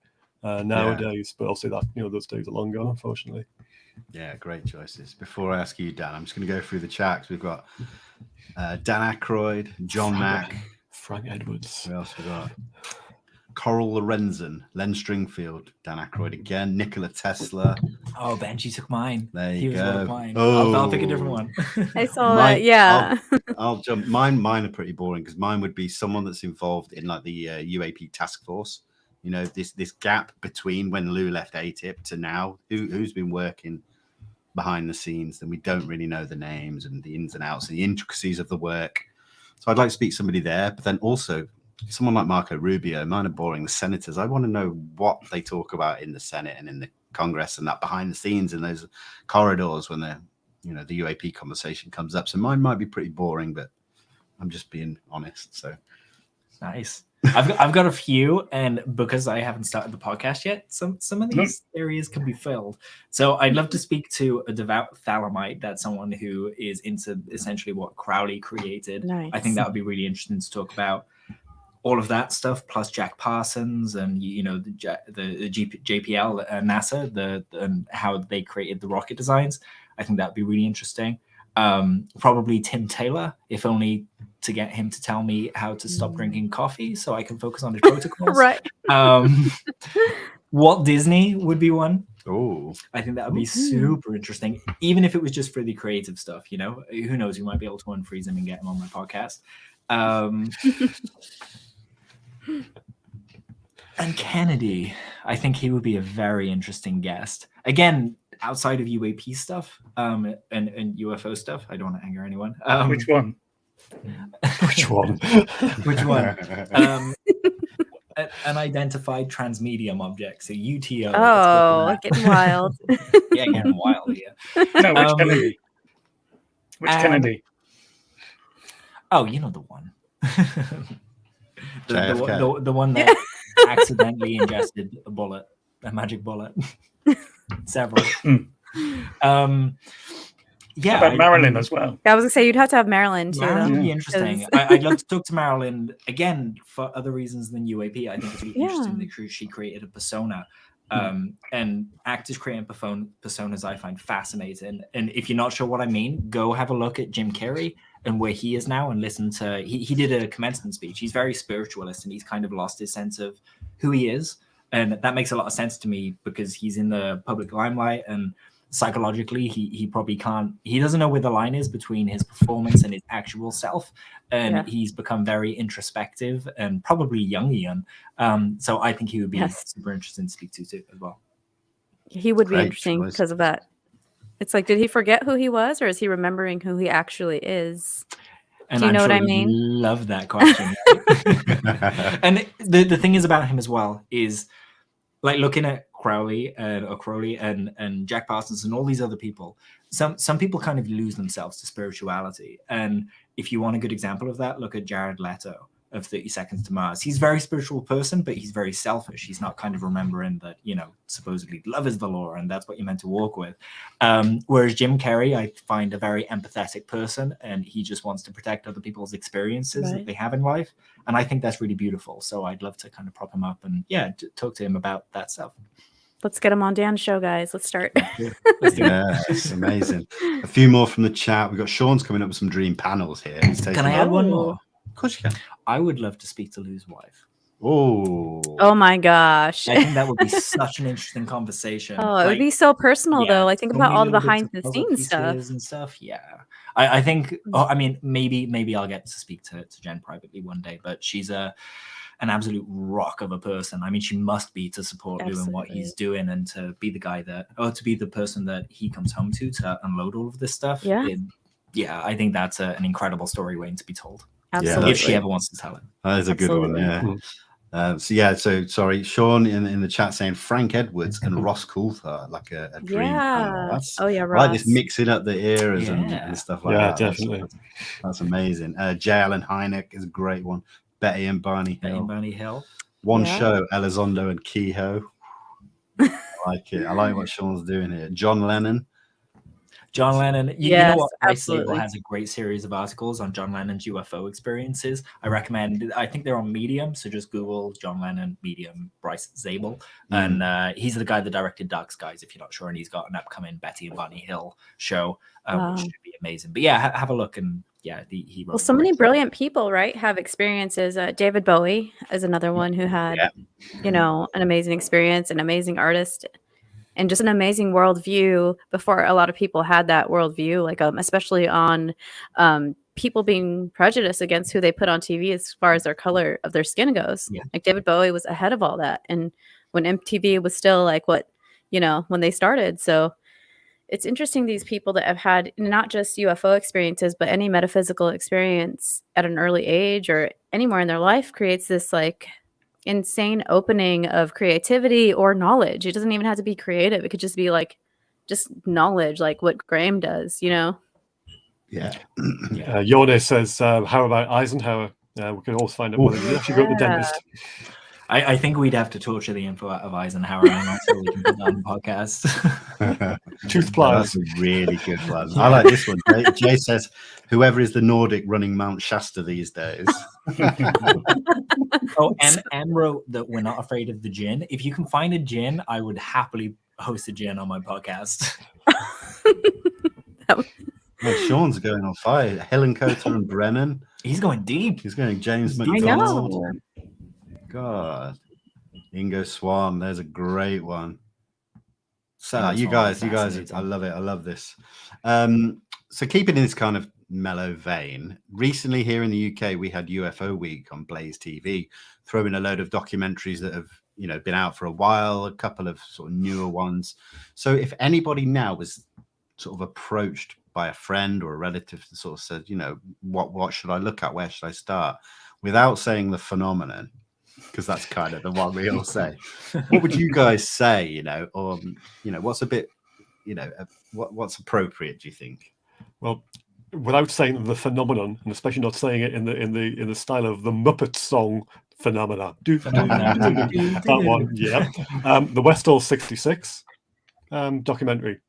nowadays. But obviously that those days are long gone, unfortunately. Yeah, great choices. Before I ask you, Dan, I'm just going to go through the chats. We've got Dan Aykroyd, John Mack, Frank Edwards. Who else we got? Coral Lorenzen, Len Stringfield, Dan Aykroyd again, Nikola Tesla. Oh, Benji took mine. There He you was go. one of mine. Oh. I'll pick a different one. I saw that. Yeah. I'll jump. Mine are pretty boring because mine would be someone that's involved in like the UAP task force. This gap between when Lou left ATIP to now. Who's been working behind the scenes, and we don't really know the names and the ins and outs and the intricacies of the work. So I'd like to speak to somebody there, but then also someone like Marco Rubio. Mine are boring. The senators. I want to know what they talk about in the Senate and in the Congress and that behind the scenes in those corridors when the UAP conversation comes up. So mine might be pretty boring, but I'm just being honest. So nice. I've got a few, and because I haven't started the podcast yet, some of these areas can be filled. So I'd love to speak to a devout Thalamite. That's someone who is into essentially what Crowley created. Nice. I think that would be really interesting to talk about all of that stuff, plus Jack Parsons and the JPL, NASA, and how they created the rocket designs. I think that would be really interesting. Probably Tim Taylor, if only to get him to tell me how to stop drinking coffee so I can focus on the protocols. Right. Walt Disney would be one. Oh, I think that would be super interesting, even if it was just for the creative stuff. Who knows? We might be able to unfreeze him and get him on my podcast. And Kennedy, I think he would be a very interesting guest. Again, outside of UAP stuff and UFO stuff. I don't want to anger anyone. Which one? Which one? Which one? An identified transmedium object, so UTO. Oh, getting wild. Yeah, getting wild here. No, which Kennedy? Which Kennedy? Oh, you know the one. JFK. the one that accidentally ingested a magic bullet. Several. Yeah, about Marilyn as well. I was gonna say you'd have to have Marilyn too. That would be interesting. I'd love to talk to Marilyn again for other reasons than UAP. I think it's really interesting that she created a persona. And actors creating personas I find fascinating. And if you're not sure what I mean, go have a look at Jim Carrey and where he is now and listen to he did a commencement speech. He's very spiritualist and he's kind of lost his sense of who he is. And that makes a lot of sense to me because he's in the public limelight and psychologically he probably he doesn't know where the line is between his performance and his actual self. And he's become very introspective and probably Jungian. So I think he would be super interesting to speak to too as well. He would be interesting because of that. It's like, did he forget who he was or is he remembering who he actually is? And do you know what I mean? Love that question. And the thing is about him as well is like looking at Crowley and Jack Parsons and all these other people. Some people kind of lose themselves to spirituality. And if you want a good example of that, look at Jared Leto of 30 Seconds to Mars. He's a very spiritual person, but he's very selfish. He's not kind of remembering that, supposedly love is the law and that's what you're meant to walk with. Whereas Jim Carrey, I find a very empathetic person and he just wants to protect other people's experiences that they have in life. And I think that's really beautiful. So I'd love to kind of prop him up and talk to him about that stuff. Let's get him on Dan's show, guys. Let's start. It's amazing. A few more from the chat. We've got Sean's coming up with some dream panels here. Can I add one more? Of course you can. I would love to speak to Lou's wife. Oh my gosh. I think that would be such an interesting conversation. Oh, it would be so personal though. Like think about all the behind the scenes stuff. Yeah. I think maybe I'll get to speak to Jen privately one day, but she's an absolute rock of a person. I mean, she must be to support Lou and what he's doing and to be the guy to be the person that he comes home to unload all of this stuff. Yeah. I think that's an incredible story waiting to be told. Absolutely. If she ever wants to tell it. That is a good one, yeah. So sorry, Sean in the chat saying Frank Edwards and Ross Coulthard, like a dream. Ross. Like this mixing up the eras and stuff like that. Yeah, definitely. That's amazing. J. Allen Hynek is a great one. Betty and Barney Hill. One show, Elizondo and Kehoe. I like it. I like what Sean's doing here. John Lennon. You know what? Absolutely. Has a great series of articles on John Lennon's UFO experiences. I recommend. I think they're on Medium, so just Google John Lennon Medium Bryce Zabel, and he's the guy that directed Dark Skies. If you're not sure, and he's got an upcoming Betty and Barney Hill show, which should be amazing. But yeah, have a look and. Yeah, he wrote so many brilliant people, right, have experiences. David Bowie is another one who had, an amazing experience, an amazing artist, and just an amazing worldview before a lot of people had that worldview, like especially on people being prejudiced against who they put on TV as far as their color of their skin goes. Yeah. Like David Bowie was ahead of all that. And when MTV was still like when they started. So it's interesting, these people that have had not just UFO experiences, but any metaphysical experience at an early age or anywhere in their life creates this like insane opening of creativity or knowledge. It doesn't even have to be creative. It could just be like just knowledge, like what Graham does, you know? Yeah. Yorne says, how about Eisenhower? We can also find out whether you actually go to the dentist. I think we'd have to torture the info out of Eisenhower. I'm not sure we can put that on the podcast. Tooth pliers. That's a really good one. I like this one. Jay says, whoever is the Nordic running Mount Shasta these days. Oh, and Anne wrote that we're not afraid of the gin. If you can find a gin, I would happily host a gin on my podcast. Well, Sean's going on fire. Helen Coulter and Brennan. He's going deep. He's going James I McDonald. know. God. Ingo Swan. There's a great one. So Ingo you Swan guys, is fascinating. I love it. I love this. So keeping in this kind of mellow vein, recently here in the UK, we had UFO Week on Blaze TV, throwing a load of documentaries that have, been out for a while, a couple of sort of newer ones. So if anybody now was sort of approached by a friend or a relative that sort of said, what should I look at? Where should I start? Without saying the phenomenon, because that's kind of the one we all say. What would you guys say, or, what's a bit, what's appropriate, do you think? Well, without saying the phenomenon, and especially not saying it in the style of the Muppet song Phenomena. That one, yeah. The Westall 66 documentary.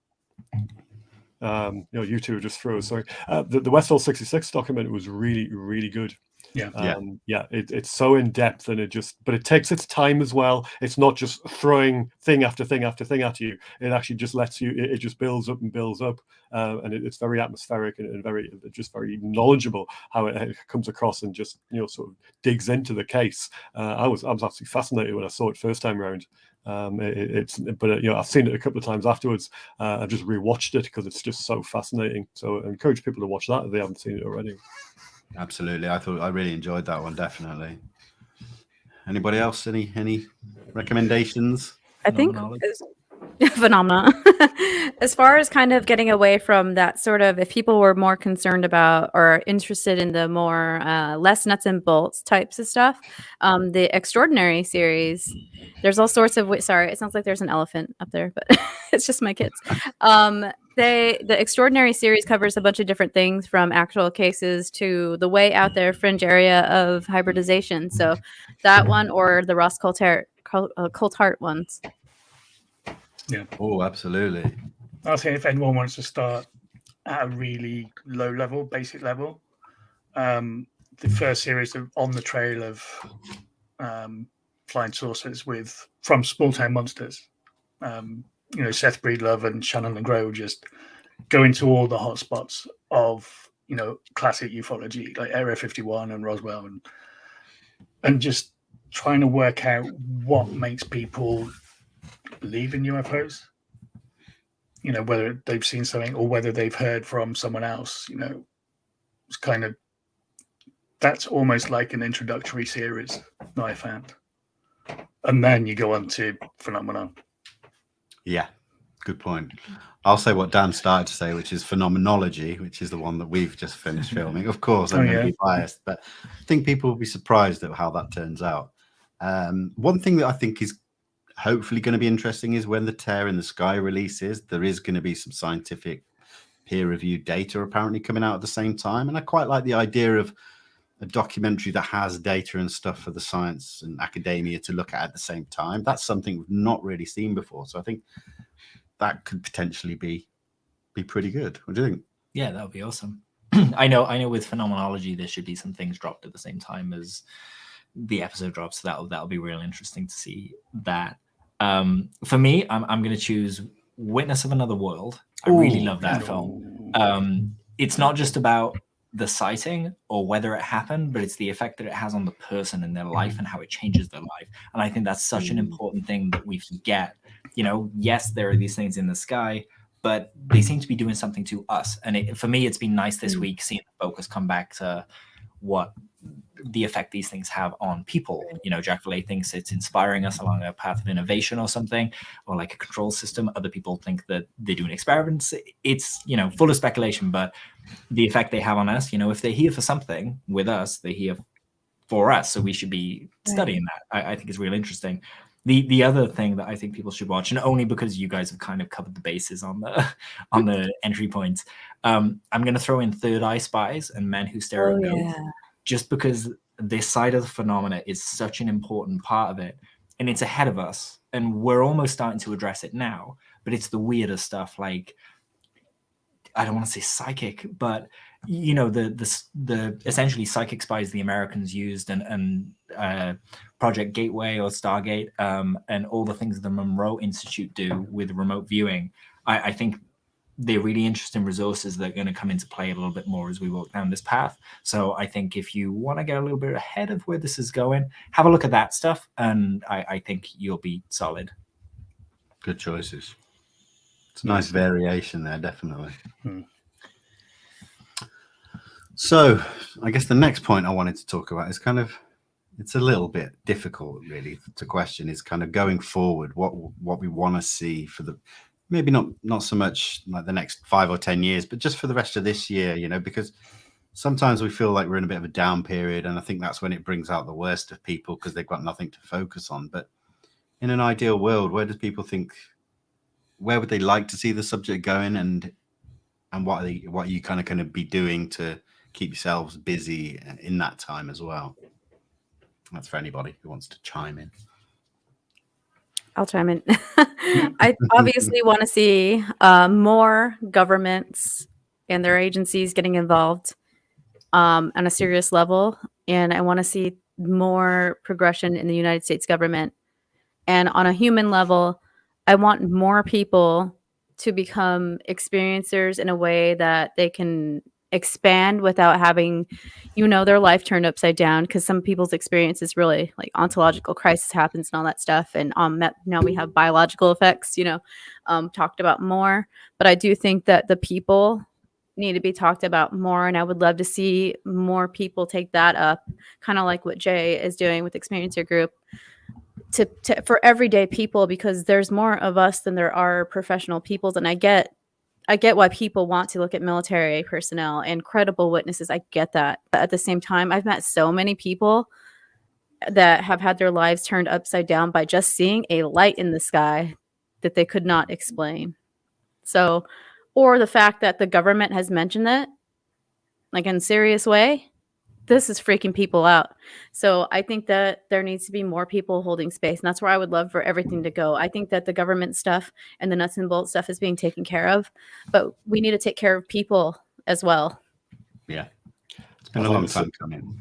You two just froze. Sorry. The Westall 66 documentary was really, really good. It's so in depth, and but it takes its time as well. It's not just throwing thing after thing after thing at you. It actually just lets you. It just builds up and builds up, and it's very atmospheric and very knowledgeable how it comes across, and just sort of digs into the case. I was absolutely fascinated when I saw it first time around. I've seen it a couple of times afterwards. I've just rewatched it because it's just so fascinating. So I encourage people to watch that if they haven't seen it already. Absolutely. I really enjoyed that one, definitely. Anybody else? Any recommendations? I think phenomena. As far as kind of getting away from that sort of, if people were more concerned about or interested in the more less nuts and bolts types of stuff, the Extraordinary series, there's all sorts of, sorry, it sounds like there's an elephant up there, but it's just my kids. The Extraordinary series covers a bunch of different things, from actual cases to the way out there fringe area of hybridization. So that one, or the Ross Coulthart ones. Yeah. Oh, absolutely. I think if anyone wants to start at a really low level, basic level, the first series of On the Trail of Flying Saucers from Small Town Monsters. Seth Breedlove and Shannon LeGros just go into all the hotspots of, classic ufology, like Area 51 and Roswell, and just trying to work out what makes people believe in UFOs, whether they've seen something or whether they've heard from someone else. It's kind of, that's almost like an introductory series that I found. And then you go on to Phenomenon. Yeah, good point. I'll say what Dan started to say, which is Phenomenology, which is the one that we've just finished filming. Of course, I'm going to be biased, but I think people will be surprised at how that turns out. One thing that I think is hopefully going to be interesting is when the Tear in the Sky releases, there is going to be some scientific peer-reviewed data apparently coming out at the same time. And I quite like the idea of a documentary that has data and stuff for the science and academia to look at the same time. That's something we've not really seen before. So I think that could potentially be pretty good. What do you think? Yeah, that would be awesome. I know with Phenomenology, there should be some things dropped at the same time as the episode drops. So that'll be real interesting to see that. For me, I'm going to choose Witness of Another World. I really love that film. It's not just about the sighting or whether it happened, but it's the effect that it has on the person and their life and how it changes their life. And I think that's such an important thing that we forget. Yes, there are these things in the sky, but they seem to be doing something to us. And for me, it's been nice this week seeing the focus come back to what the effect these things have on people. Jack Valet thinks it's inspiring us along a path of innovation or something, or like a control system. Other people think that they're doing experiments. It's, full of speculation, but the effect they have on us, if they're here for something with us, they're here for us. So we should be studying that. I think it's really interesting. The other thing that I think people should watch, and only because you guys have kind of covered the bases on the entry points, I'm going to throw in Third Eye Spies and Men Who Stare at Ghosts, just because this side of the phenomena is such an important part of it, and it's ahead of us, and we're almost starting to address it now. But it's the weirder stuff, like, I don't want to say psychic, but you know, the essentially psychic spies the Americans used, and Project Gateway or Stargate, and all the things the Monroe Institute do with remote viewing. I think they're really interesting resources that are going to come into play a little bit more as we walk down this path. So I think if you want to get a little bit ahead of where this is going, have a look at that stuff, and I think you'll be solid. Good choices. It's a nice variation there, definitely. So I guess the next point I wanted to talk about is kind of, it's a little bit difficult really to question, is kind of going forward, what we want to see for the, maybe not so much like the next 5 or 10 years, but just for the rest of this year, you know, because sometimes we feel like we're in a bit of a down period, and I think that's when it brings out the worst of people because they've got nothing to focus on. But in an ideal world, where does people think, where would they like to see the subject going, and what are you kind of going to be doing to keep yourselves busy in that time as well? That's for anybody who wants to chime in. I'll chime in. I obviously want to see more governments and their agencies getting involved on a serious level. And I want to see more progression in the United States government. And on a human level, I want more people to become experiencers in a way that they can expand without having, you know, their life turned upside down, because some people's experience is really like ontological crisis happens and all that stuff, and now we have biological effects, you know, talked about more. But I do think that the people need to be talked about more, and I would love to see more people take that up, kind of like what Jay is doing with Experiencer Group, to for everyday people, because there's more of us than there are professional people. And I get why people want to look at military personnel and credible witnesses. I get that. But at the same time, I've met so many people that have had their lives turned upside down by just seeing a light in the sky that they could not explain. So, or the fact that the government has mentioned it, like in a serious way, this is freaking people out. So I think that there needs to be more people holding space. And that's where I would love for everything to go. I think that the government stuff and the nuts and bolts stuff is being taken care of, but we need to take care of people as well. Yeah. It's been a long time coming.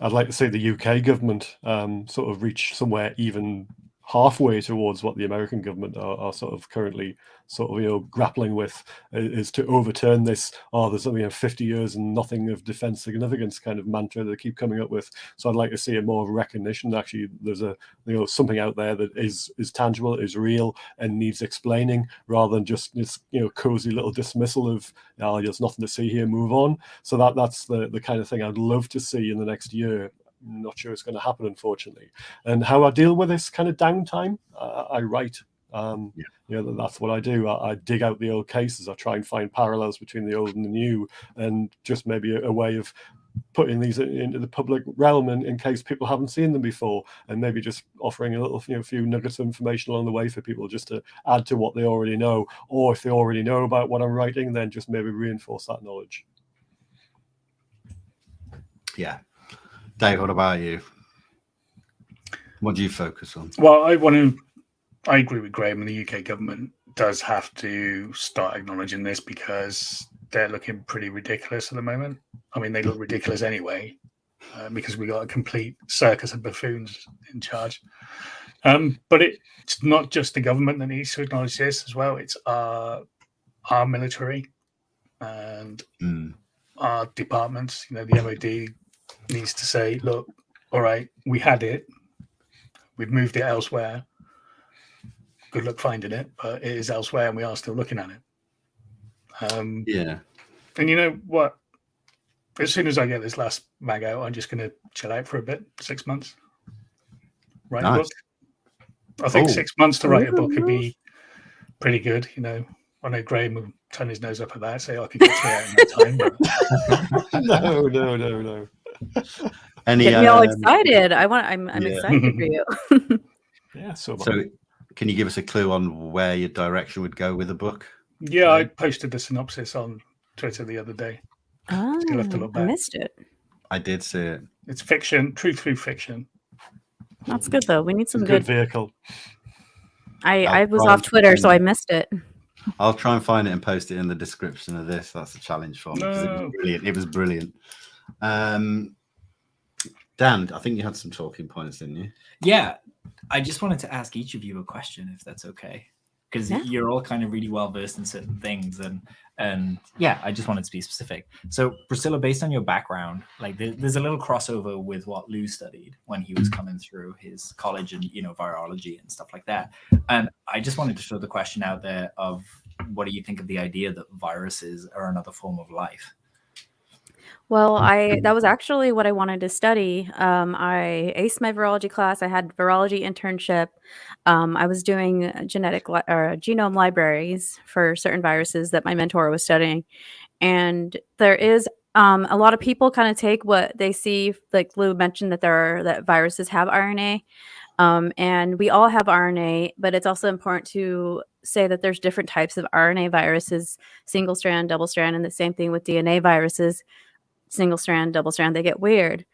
I'd like to see the UK government sort of reach somewhere even halfway towards what the American government are sort of currently sort of, you know, grappling with, is to overturn this, there's something of 50 years and nothing of defense significance kind of mantra that they keep coming up with. So I'd like to see a more recognition that actually there's a, you know, something out there that is tangible, is real, and needs explaining, rather than just this, you know, cozy little dismissal of, there's nothing to see here, move on. So that's the kind of thing I'd love to see in the next year. I'm not sure it's going to happen, unfortunately. And how I deal with this kind of downtime, I write. You know, that's what I do. I dig out the old cases. I try and find parallels between the old and the new, and just maybe a way of putting these into the public realm in case people haven't seen them before, and maybe just offering a little, you know, few nuggets of information along the way for people just to add to what they already know, or if they already know about what I'm writing, then just maybe reinforce that knowledge. Yeah. Dave, what about you? What do you focus on? Well, I agree with Graham, and the UK government does have to start acknowledging this, because they're looking pretty ridiculous at the moment. I mean, they look ridiculous anyway, because we got a complete circus of buffoons in charge. But it's not just the government that needs to acknowledge this as well. It's our military and our departments. You know, the MOD needs to say, look, all right, we had it, we've moved it elsewhere, good luck finding it, but it is elsewhere and we are still looking at it. And you know what, as soon as I get this last mag out, I'm just going to chill out for a bit, 6 months, write a book. I think 6 months to write a book could be pretty good. You know, I know Graham will turn his nose up at that, say I could get 3 out in that time, but... No. Any? Get me all excited. I'm yeah. excited for you. Yeah, so can you give us a clue on where your direction would go with the book? Yeah, I posted the synopsis on Twitter the other day. Oh, You'll have to look I back. missed it. I did see it. It's fiction, truth through fiction. That's good though. We need it's a some good good. vehicle. I was try off and Twitter, so I find missed it. I'll try and find it and post it in the description of this. That's a challenge for me because it was No. brilliant. It was brilliant. Dan, I think you had some talking points, didn't you? Yeah, I just wanted to ask each of you a question, if that's okay, because Yeah. you're all kind of really well versed in certain things, and yeah, I just wanted to be specific. So, Priscilla, based on your background, like there's a little crossover with what Lou studied when he was coming through his college and virology and stuff like that. And I just wanted to throw the question out there of what do you think of the idea that viruses are another form of life? Well, that was actually what I wanted to study. I aced my virology class. I had virology internship. I was doing genome libraries for certain viruses that my mentor was studying. And there is a lot of people kind of take what they see, like Lou mentioned that viruses have RNA. And we all have RNA, but it's also important to say that there's different types of RNA viruses, single strand, double strand, and the same thing with DNA viruses. Single strand, double strand, they get weird.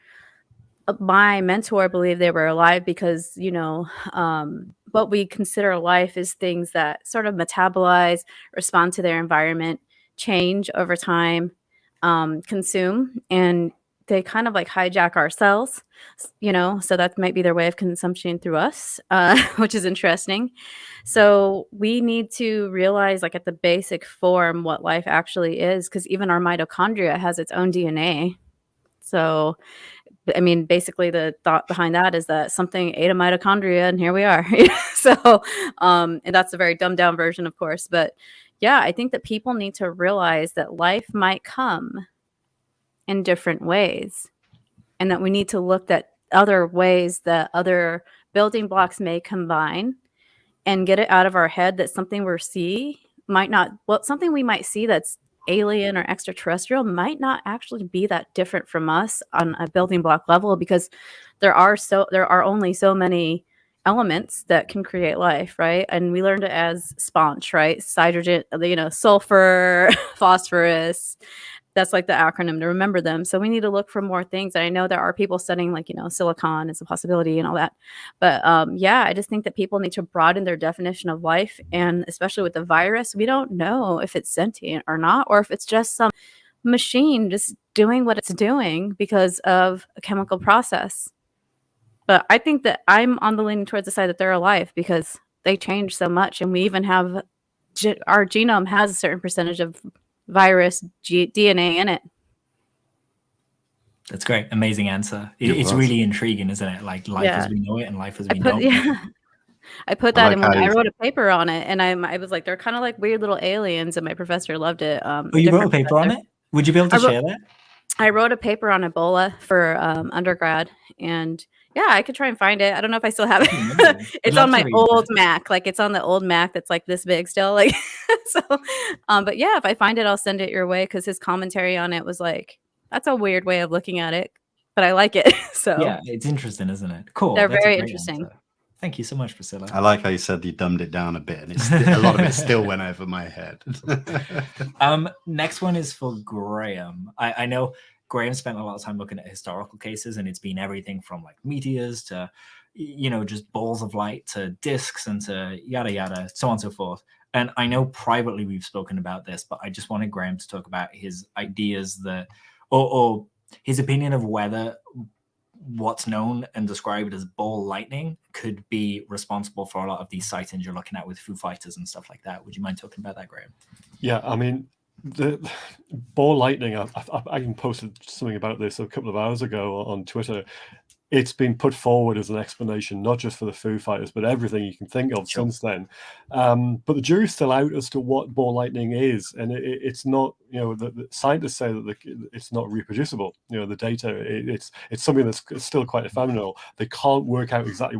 My mentor believed they were alive because, what we consider life is things that sort of metabolize, respond to their environment, change over time, consume, and they kind of like hijack our cells, so that might be their way of consumption through us, which is interesting. So we need to realize, like, at the basic form what life actually is, because even our mitochondria has its own DNA. So, I mean, basically the thought behind that is that something ate a mitochondria and here we are. So, and that's a very dumbed down version, of course. But yeah, I think that people need to realize that life might come in different ways, and that we need to look at other ways that other building blocks may combine, and get it out of our head that something something we might see that's alien or extraterrestrial might not actually be that different from us on a building block level, because there are only so many elements that can create life, right? And we learned it as sponge, right? Hydrogen, sulfur, phosphorus. That's like the acronym to remember them. So we need to look for more things. And I know there are people studying like, silicon is a possibility and all that. But yeah, I just think that people need to broaden their definition of life. And especially with the virus, we don't know if it's sentient or not, or if it's just some machine just doing what it's doing because of a chemical process. But I think that I'm on the leaning towards the side that they're alive because they change so much. And we even have our genome has a certain percentage of virus DNA in it. That's great. Amazing answer. It's really intriguing, isn't it? Like life as we know it and life as we don't. Yeah. I put that in when I wrote a paper on it, and I was like, they're kind of like weird little aliens, and my professor loved it. You wrote a paper on it? Would you be able to share that? I wrote a paper on Ebola for undergrad, and yeah, I could try and find it. I don't know if I still have it. It's on my old Mac. Like, it's on the old Mac that's like this big still. Like, so, but yeah, if I find it, I'll send it your way, because his commentary on it was like, that's a weird way of looking at it, but I like it. So yeah, it's interesting, isn't it? Cool. They're very interesting. Answer. Thank you so much, Priscilla. I like how you said you dumbed it down a bit, and a lot of it still went over my head. Next one is for Graham. I know Graham spent a lot of time looking at historical cases, and it's been everything from like meteors to, just balls of light to discs and to yada yada, so on and so forth. And I know privately we've spoken about this, but I just wanted Graham to talk about his ideas that, or his opinion of whether what's known and described as ball lightning could be responsible for a lot of these sightings you're looking at with Foo Fighters and stuff like that. Would you mind talking about that, Graham? Yeah, I mean, the ball lightning, I even posted something about this a couple of hours ago on Twitter. It's been put forward as an explanation, not just for the Foo Fighters, but everything you can think of since then. But the jury's still out as to what ball lightning is, and it's not. The scientists say that it's not reproducible. The data, it's something that's still quite ephemeral. They can't work out exactly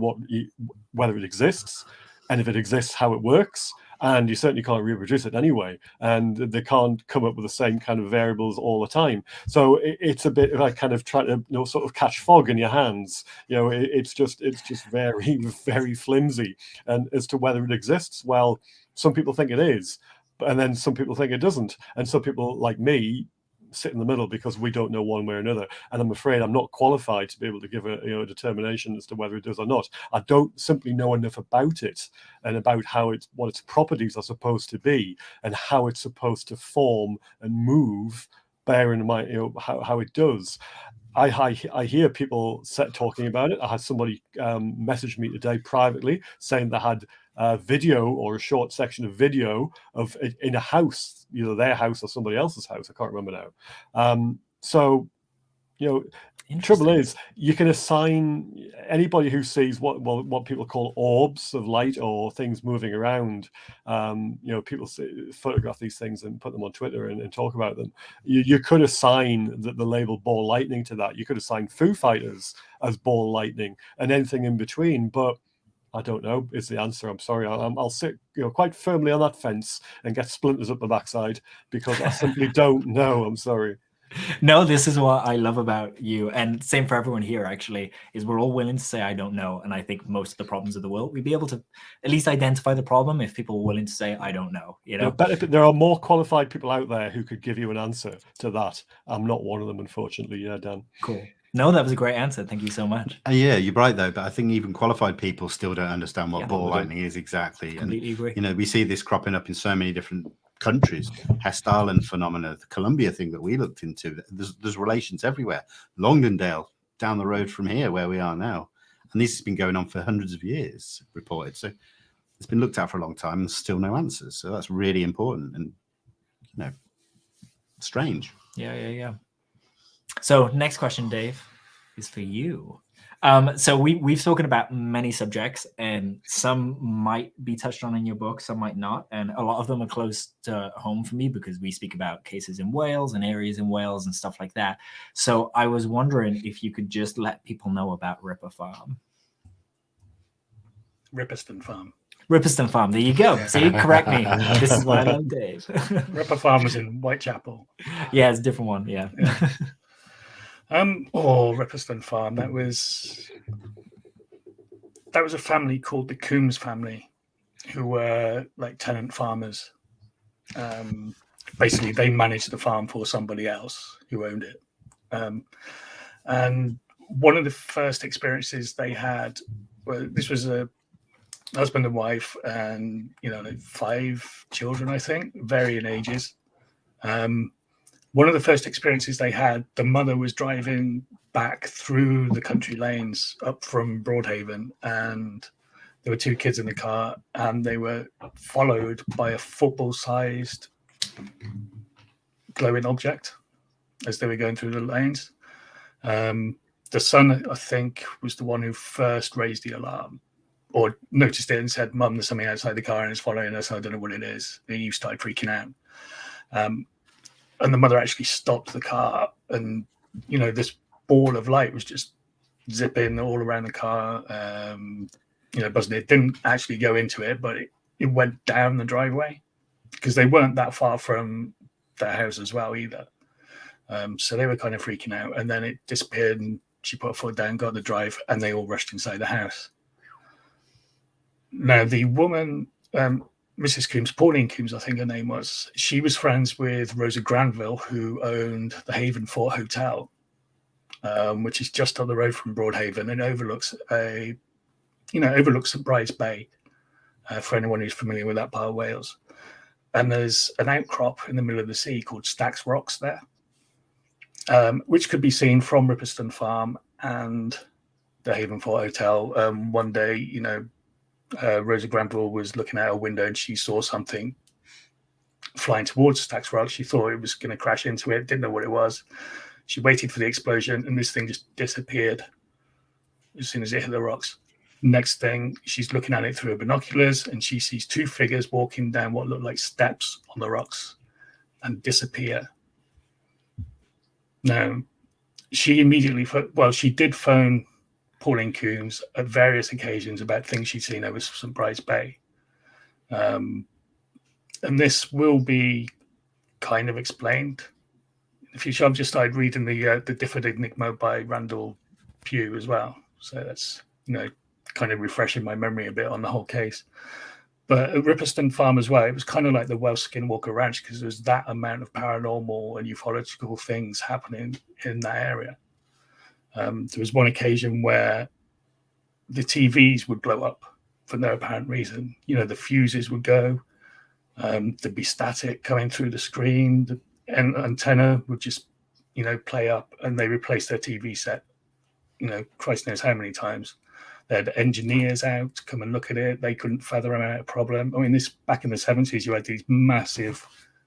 whether it exists, and if it exists, how it works. and you certainly can't reproduce it anyway, and they can't come up with the same kind of variables all the time. So it's a bit like kind of trying to sort of catch fog in your hands. It's just very, very flimsy. And as to whether it exists, well, some people think it is, and then some people think it doesn't, and some people like me sit in the middle because we don't know one way or another. And I'm afraid I'm not qualified to be able to give a determination as to whether it does or not. I don't simply know enough about it and about what its properties are supposed to be and how it's supposed to form and move, bearing in mind how it does. I hear people talking about it. I had somebody message me today privately saying they had a video or a short section of video of it in a house, either their house or somebody else's house. I can't remember now. So, trouble is, you can assign anybody who sees what people call orbs of light or things moving around. People photograph these things and put them on Twitter and talk about them. You could assign the label ball lightning to that. You could assign Foo Fighters as ball lightning and anything in between, but I don't know is the answer. I'm sorry. I'll sit quite firmly on that fence and get splinters up the backside because I simply don't know. I'm sorry. No, this is what I love about you, and same for everyone here actually, is we're all willing to say I don't know. And I think most of the problems of the world, we'd be able to at least identify the problem if people were willing to say I don't know. But there are more qualified people out there who could give you an answer to that. I'm not one of them, unfortunately. Yeah, Dan. Cool. No, that was a great answer. Thank you so much. Yeah, you're right though. But I think even qualified people still don't understand what ball lightning is exactly. Completely agree. We see this cropping up in so many different countries. Hess Island phenomena, the Columbia thing that we looked into. There's relations everywhere. Longdendale, down the road from here, where we are now, and this has been going on for hundreds of years. Reported, so it's been looked at for a long time, and still no answers. So that's really important and strange. Yeah. So next question, Dave, is for you. So we've spoken about many subjects, and some might be touched on in your book, some might not, and a lot of them are close to home for me because we speak about cases in Wales and areas in Wales and stuff like that. So I was wondering if you could just let people know about Ripper Farm. Ripperston Farm. Ripperston Farm. There you go. See, correct me. This is why I love Dave. Ripper Farm was in Whitechapel. Yeah, it's a different one. Yeah. Ripperston Farm. That was a family called the Coombs family, who were like tenant farmers. Basically, they managed the farm for somebody else who owned it. And one of the first experiences they had, this was a husband and wife, and 5 children, I think, varying ages. One of the first experiences they had, the mother was driving back through the country lanes up from Broadhaven, and there were 2 kids in the car, and they were followed by a football-sized glowing object as they were going through the lanes. The son, I think, was the one who first raised the alarm or noticed it and said, "Mum, there's something outside the car and it's following us. I don't know what it is." And you started freaking out. And the mother actually stopped the car, and this ball of light was just zipping all around the car, buzzing. It didn't actually go into it, but it went down the driveway because they weren't that far from their house as well either. So they were kind of freaking out, and then it disappeared, and she put her foot down, got the drive, and they all rushed inside the house. Now, the woman, Mrs. Coombs, Pauline Coombs, I think her name was, she was friends with Rosa Granville, who owned the Haven Fort Hotel, which is just on the road from Broadhaven and overlooks St. Bride's Bay, for anyone who's familiar with that part of Wales. And there's an outcrop in the middle of the sea called Stack's Rocks there, which could be seen from Ripperston Farm and the Haven Fort Hotel. One day, Rosa Granville was looking out a window and she saw something flying towards Stack's Rocks. She thought it was going to crash into it, didn't know what it was. She waited for the explosion, and this thing just disappeared as soon as it hit the rocks. Next thing, she's looking at it through her binoculars, and she sees 2 figures walking down what look like steps on the rocks and disappear. Now, she did phone Pauline Coombs at various occasions about things she'd seen over St. Bride's Bay. and this will be kind of explained in the future. I've just started reading the Diffid Enigma by Rendell as well, so that's kind of refreshing my memory a bit on the whole case. But at Ripperston Farm as well, it was kind of like the Welsh Skinwalker Ranch, because there's that amount of paranormal and ufological things happening in that area. There was one occasion where the TVs would blow up for no apparent reason. The fuses would go. There'd be static coming through the screen. The antenna would just, play up, and they replaced their TV set, Christ knows how many times. They had engineers out to come and look at it. They couldn't fathom out a problem. I mean, this back in the 70s, you had these massive,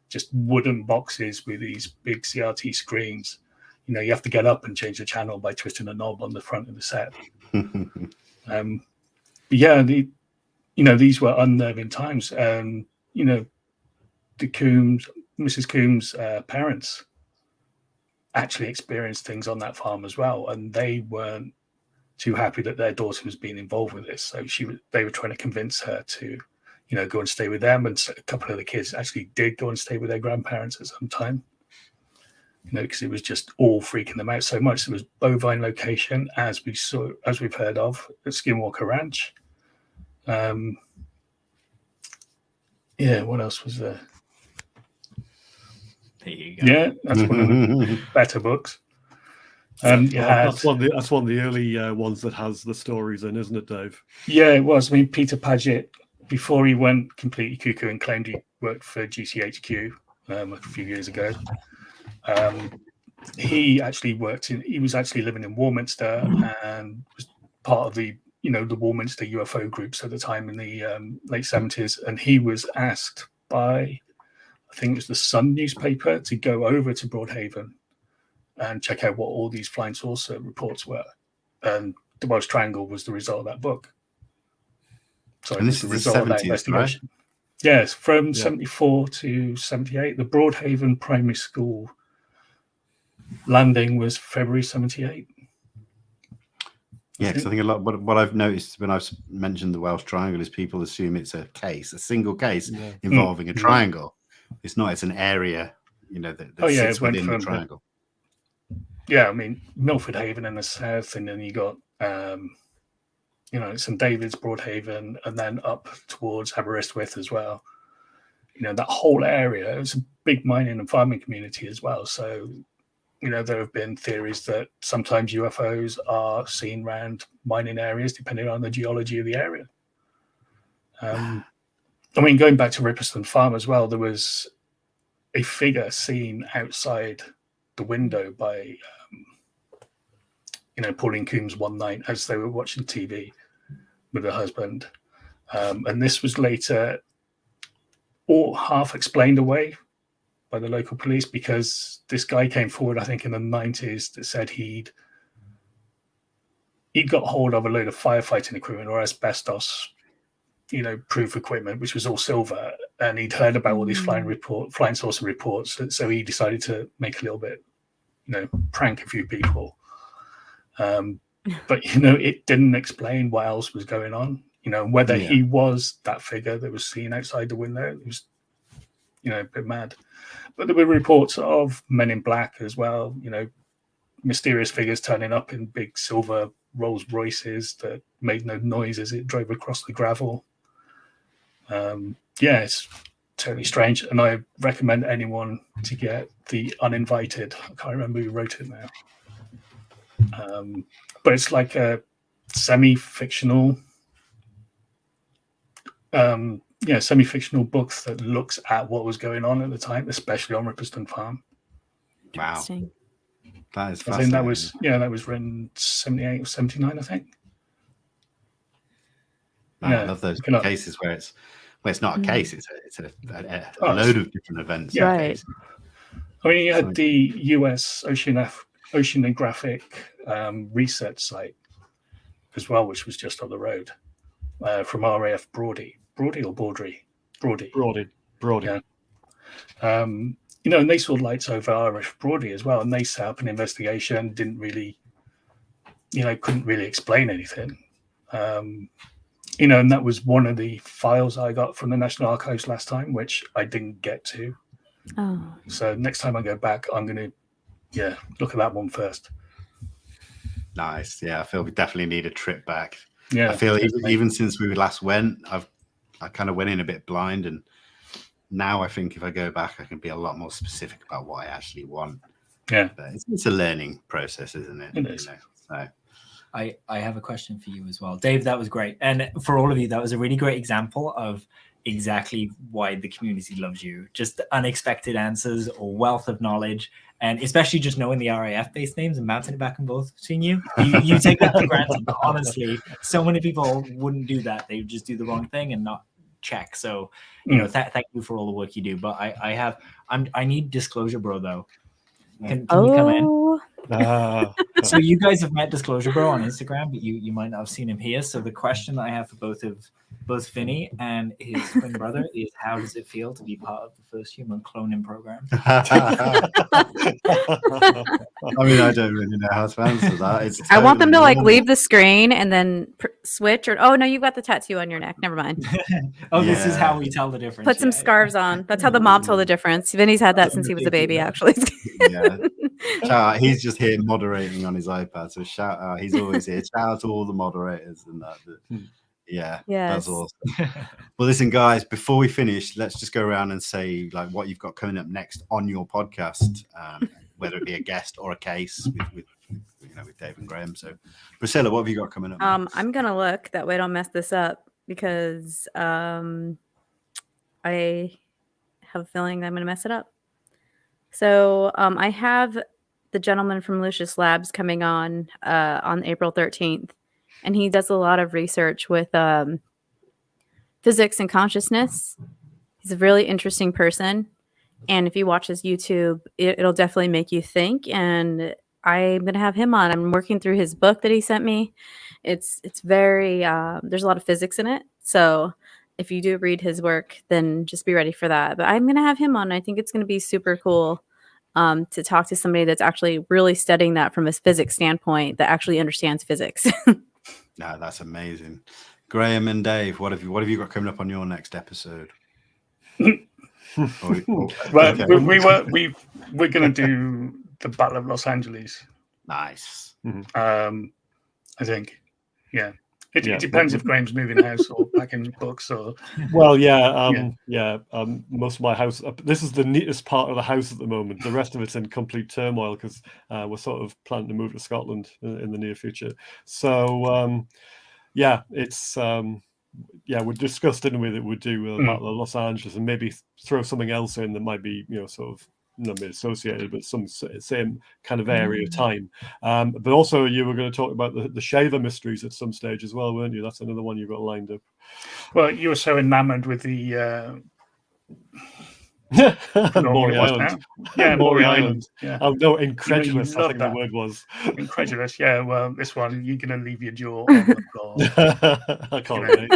just wooden boxes with these big CRT screens. You have to get up and change the channel by twisting a knob on the front of the set. But yeah, these were unnerving times. The Mrs. Coombs' parents actually experienced things on that farm as well, and they weren't too happy that their daughter was being involved with this. So they were trying to convince her to, go and stay with them. And a couple of the kids actually did go and stay with their grandparents at some time, because it was just all freaking them out so much. There was bovine location, as we've heard of, at Skinwalker Ranch. What else was there? There you go. Yeah, that's one of the better books. That's one of the early ones that has the stories in, isn't it, Dave? Yeah, it was. I mean, Peter Paget, before he went completely cuckoo and claimed he worked for GCHQ a few years ago, he was actually living in Warminster and was part of the Warminster UFO groups at the time in the late 70s. And he was asked by, I think it was the Sun newspaper, to go over to Broadhaven and check out what all these flying saucer reports were. And the Welsh Triangle was the result of that book. So and this is the 70s, right? Yes, from 74 to 78. The Broadhaven Primary School landing was February 78. Yeah, because I think a lot. What I've noticed when I've mentioned the Welsh Triangle is people assume it's a single case involving a triangle. It's not. It's an area, that sits within the triangle. I mean, Milford Haven in the south, and then you got, St David's, Broadhaven, and then up towards Aberystwyth as well. That whole area, it was a big mining and farming community as well. So, there have been theories that sometimes UFOs are seen around mining areas, depending on the geology of the area. I mean, going back to Ripperston Farm as well, there was a figure seen outside the window by Pauline Coombs one night as they were watching TV with her husband, and this was later all half explained away by the local police, because this guy came forward, I think in the 90s, that said he'd got hold of a load of firefighting equipment or asbestos proof equipment, which was all silver, and he'd heard about all these flying saucer reports, so he decided to make a little bit prank a few people, but it didn't explain what else was going on, whether he was that figure that was seen outside the window. It was a bit mad. But there were reports of men in black as well, mysterious figures turning up in big silver Rolls Royces that made no noise as it drove across the gravel. It's totally strange, and I recommend anyone to get The Uninvited. I can't remember who wrote it now, but it's like a semi-fictional books that looks at what was going on at the time, especially on Ripperston Farm. Wow, that is fascinating. I think that was written 78 or 79, I think. I love those cases where it's not a case; it's a load of different events. Yeah, right. I mean, you had the U.S. Oceanographic research site as well, which was just on the road from RAF Brody. Brody or Bawdry? Brody. Yeah. And they saw lights over RAF Brody as well, and they set up an investigation. Didn't really, couldn't really explain anything. and that was one of the files I got from the National Archives last time, which I didn't get to. Oh. So next time I go back, I'm going to, look at that one first. Nice. Yeah, I feel we definitely need a trip back. Yeah, I feel definitely. even since we last went, I kind of went in a bit blind, and now I think if I go back, I can be a lot more specific about what I actually want. Yeah, but it's a learning process, isn't it? It is. So. I have a question for you as well, Dave. That was great, and for all of you, that was a really great example of exactly why the community loves you. Just unexpected answers or wealth of knowledge, and especially just knowing the RAF base names and bouncing it back and forth between you. You take that for granted, but honestly, so many people wouldn't do that. They would just do the wrong thing and not check. So, thank you for all the work you do. But I need disclosure, bro. Though, can you come in? So you guys have met Disclosure Bro on Instagram, but you might not have seen him here. So the question that I have for both Vinny and his twin brother is, how does it feel to be part of the first human cloning program? I mean, I don't really know how to answer that. I want them to leave the screen and then switch. Or oh no, you've got the tattoo on your neck. Never mind. This is how we tell the difference. Put some scarves on. That's how the mom told the difference. Vinny's had that since he was a baby, actually. He's just here moderating on his iPad. So shout out. He's always here. Shout out to all the moderators and that. That's awesome. Well, listen, guys, before we finish, let's just go around and say like what you've got coming up next on your podcast, whether it be a guest or a case with Dave and Graham. So, Priscilla, what have you got coming up? I'm gonna look that way I don't mess this up because I have a feeling that I'm gonna mess it up. So I have the gentleman from Lucius Labs coming on April 13th, and he does a lot of research with physics and consciousness. He's a really interesting person, and if you watch his YouTube, it'll definitely make you think. And I'm gonna have him on. I'm working through his book that he sent me. It's very there's a lot of physics in it, so if you do read his work, then just be ready for that. But I'm going to have him on. I think it's going to be super cool to talk to somebody that's actually really studying that from a physics standpoint, that actually understands physics. No, that's amazing. Graham and Dave, what have you got coming up on your next episode? We're going to do the Battle of Los Angeles. Nice. I think, yeah. It depends if Graham's moving house or packing books or. Well, most of my house. This is the neatest part of the house at the moment. The rest of it's in complete turmoil because we're sort of planning to move to Scotland in the near future. So, it's we discussed, didn't we, that we'd do Battle of Los Angeles and maybe throw something else in that might be, sort of not associated, but some same kind of area of time. But also, you were going to talk about the Shaver mysteries at some stage as well, weren't you? That's another one you've got lined up. Well, you were so enamored with the Maury Island. Yeah, Maury Island. Yeah. Oh no, incredulous. I think the word was incredulous. Yeah. Well, this one you're going to leave your jaw on the floor. I can't relate.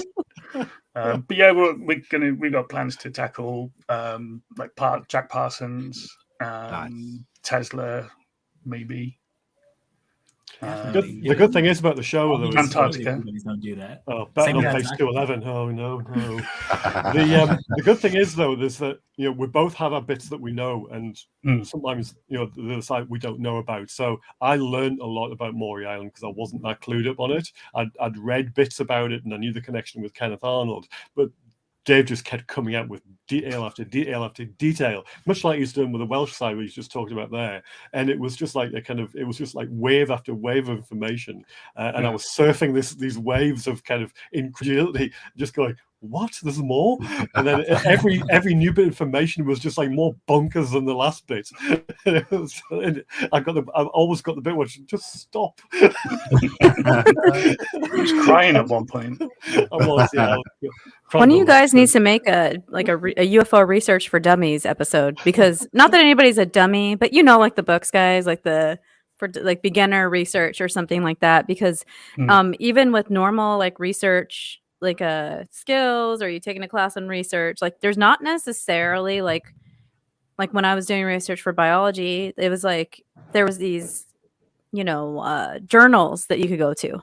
But yeah, we've got plans to tackle Jack Parsons, Tesla, maybe. The good thing is about the show, though, Antarctica. Don't do that. Oh, better on page 211. Oh no. The good thing is though, is that we both have our bits that we know, and sometimes the other side we don't know about. So I learned a lot about Maury Island because I wasn't that clued up on it. I'd read bits about it, and I knew the connection with Kenneth Arnold, but Dave just kept coming out with detail after detail after detail, much like he's done with the Welsh side, where he's just talked about there. And it was just like it was just like wave after wave of information. And I was surfing these waves of kind of incredulity, just going, what? There's more? And then every new bit of information was just like more bonkers than the last bit. I always got the bit where just stop. I was crying at one point. I was, yeah. One of you guys needs to make a UFO research for dummies episode, because not that anybody's a dummy, but like the books guys, for beginner research or something like that, because even with normal research skills, or you taking a class on research, there's not necessarily like when I was doing research for biology, it was there was these journals that you could go to,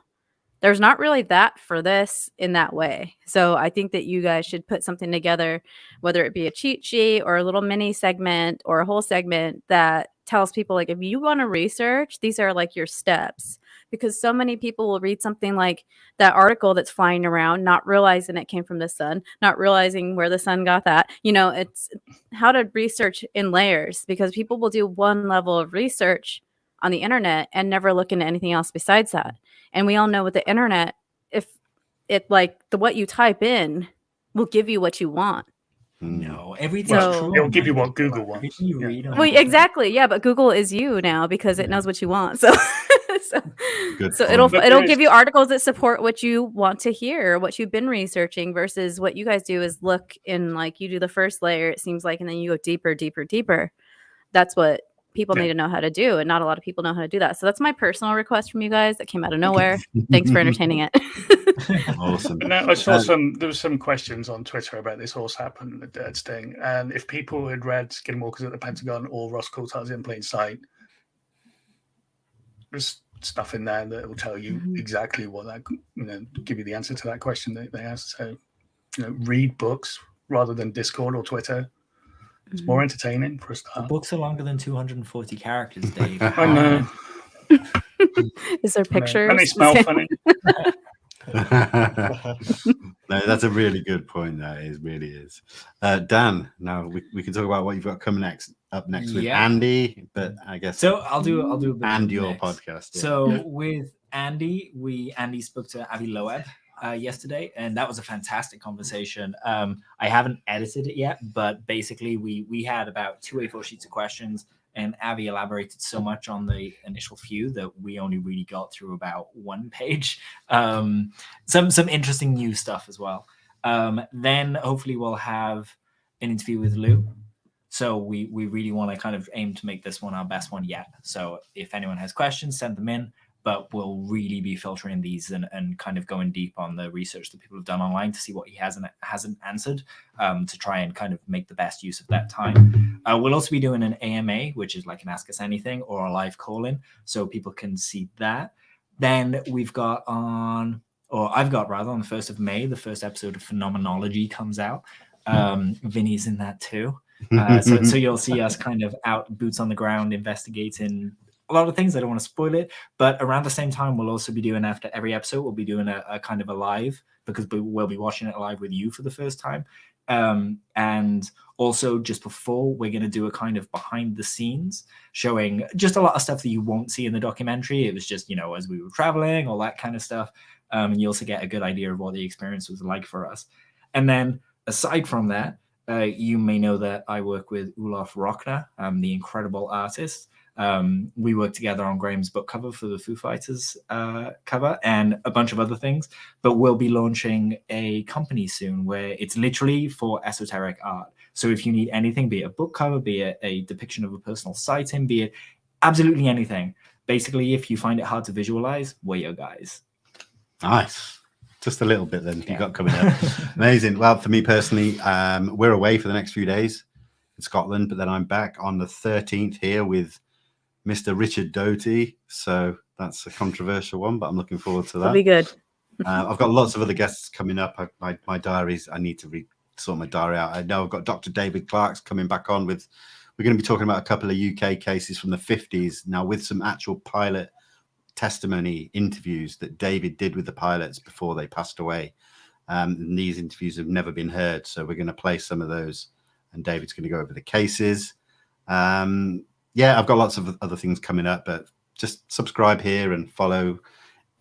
there's not really that for this in that way. So I think that you guys should put something together, whether it be a cheat sheet or a little mini segment or a whole segment that tells people, like, if you want to research, these are like your steps. Because so many people will read something like that article that's flying around, not realizing it came from the sun, not realizing where the sun got that. You know, it's how to research in layers, because people will do one level of research on the internet and never look into anything else besides that. And we all know with the internet, if it like what you type in will give you what you want. No, everything's So- true. It'll on give you Monday. what Google wants. Everything you Yeah. read on Well, Monday. exactly. Yeah, but Google is you now because it knows what you want. So, Good so point. it'll But it'll there is- give you articles that support what you want to hear, what you've been researching, versus what you guys do is look in, like, you do the first layer, it seems like, and then you go deeper, deeper, deeper. That's what people Yeah. need to know how to do, and not a lot of people know how to do that. So that's my personal request from you guys that came out of nowhere. Thanks for entertaining it. Awesome. But now I saw there was some questions on Twitter about this horse happened, the dead thing, and if people had read Skinwalkers at the Pentagon or Ross Coulthard's In Plain Sight, there's stuff in there that will tell you exactly what that, give you the answer to that question that they asked. So, read books rather than Discord or Twitter. It's more entertaining for a The start. books are longer than 240 characters, Dave. I know. Is there pictures? And they smell funny. No, that's a really good point. That is really is. Dan, now we can talk about what you've got coming up next with Yeah. Andy, but I guess So I'll do a bit of and a your mix. podcast. Yeah. So with Andy, Andy spoke to Avi Loeb yesterday, and that was a fantastic conversation. I haven't edited it yet, but basically we had about 2 A4 sheets of questions, and Avi elaborated so much on the initial few that we only really got through about 1 page. Some interesting new stuff as well. Then hopefully we'll have an interview with Lou. So we really want to kind of aim to make this one our best one yet. So if anyone has questions, send them in. But we'll really be filtering these and kind of going deep on the research that people have done online to see what he hasn't answered, to try and kind of make the best use of that time. We'll also be doing an AMA, which is like an Ask Us Anything or a live call-in, so people can see that. Then I've got on the 1st of May, the first episode of Phenomenology comes out. Vinny's in that too. So you'll see us kind of out boots on the ground investigating a lot of things. I don't want to spoil it, but around the same time, we'll also be doing, after every episode, we'll be doing a kind of a live, because we'll be watching it live with you for the first time. And also just before, we're going to do a kind of behind the scenes showing just a lot of stuff that you won't see in the documentary. It was just, as we were traveling, all that kind of stuff. And you also get a good idea of what the experience was like for us. And then aside from that, you may know that I work with Olof Rockner, the incredible artist. We worked together on Graham's book cover for the Foo Fighters cover and a bunch of other things, but we'll be launching a company soon where it's literally for esoteric art. So if you need anything, be it a book cover, be it a depiction of a personal sighting, be it absolutely anything, basically, if you find it hard to visualize, we're your guys. Nice. Just a little bit then you got coming up. Amazing. Well, for me personally, we're away for the next few days in Scotland, but then I'm back on the 13th here with Mr. Richard Doty. So that's a controversial one, but I'm looking forward to that. It'll be good. I've got lots of other guests coming up. My diaries, I need to sort my diary out. I know I've got Dr. David Clark's coming back on with, we're going to be talking about a couple of UK cases from the 50s now, with some actual pilot testimony interviews that David did with the pilots before they passed away. And these interviews have never been heard. So we're going to play some of those, and David's going to go over the cases. Yeah, I've got lots of other things coming up, but just subscribe here and follow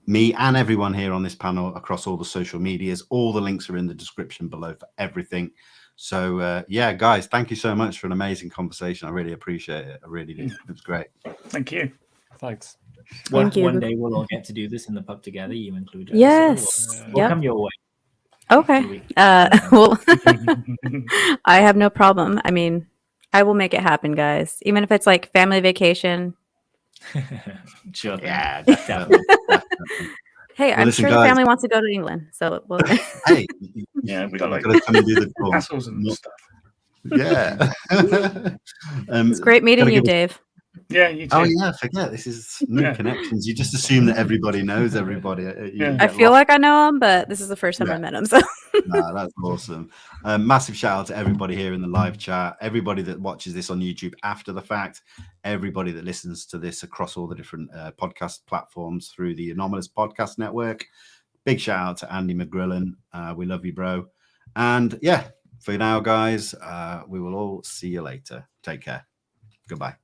me and everyone here on this panel across all the social medias. All the links are in the description below for everything. So yeah, guys, thank you so much for an amazing conversation. I really appreciate it. I really do. It was great. Thank you. Thanks. Thank you. One day we'll all get to do this in the pub together. You included. Yes. We'll Yep. come your way. Okay. Well, I have no problem. I mean, I will make it happen, guys. Even if it's like family vacation. Sure thing. Yeah, definitely. Hey, Well, I'm listen, sure the guys. family wants to go to England. So we'll... Hey, Yeah, we got you've like got to come and do the tour. castles and Not- stuff. Yeah. It's great meeting gotta you, give us- Dave. Yeah, you too. Oh yeah, forget this is new Yeah. connections. You just assume that everybody knows everybody. Yeah. I get feel lost. like I know him, but this is the first time Yeah. I met him. So Nah, that's awesome. Massive shout out to everybody here in the live chat, everybody that watches this on YouTube after the fact, everybody that listens to this across all the different podcast platforms through the Anomalous Podcast Network. Big shout out to Andy McGrillen. We love you, bro. And yeah, for now, guys, we will all see you later. Take care. Goodbye.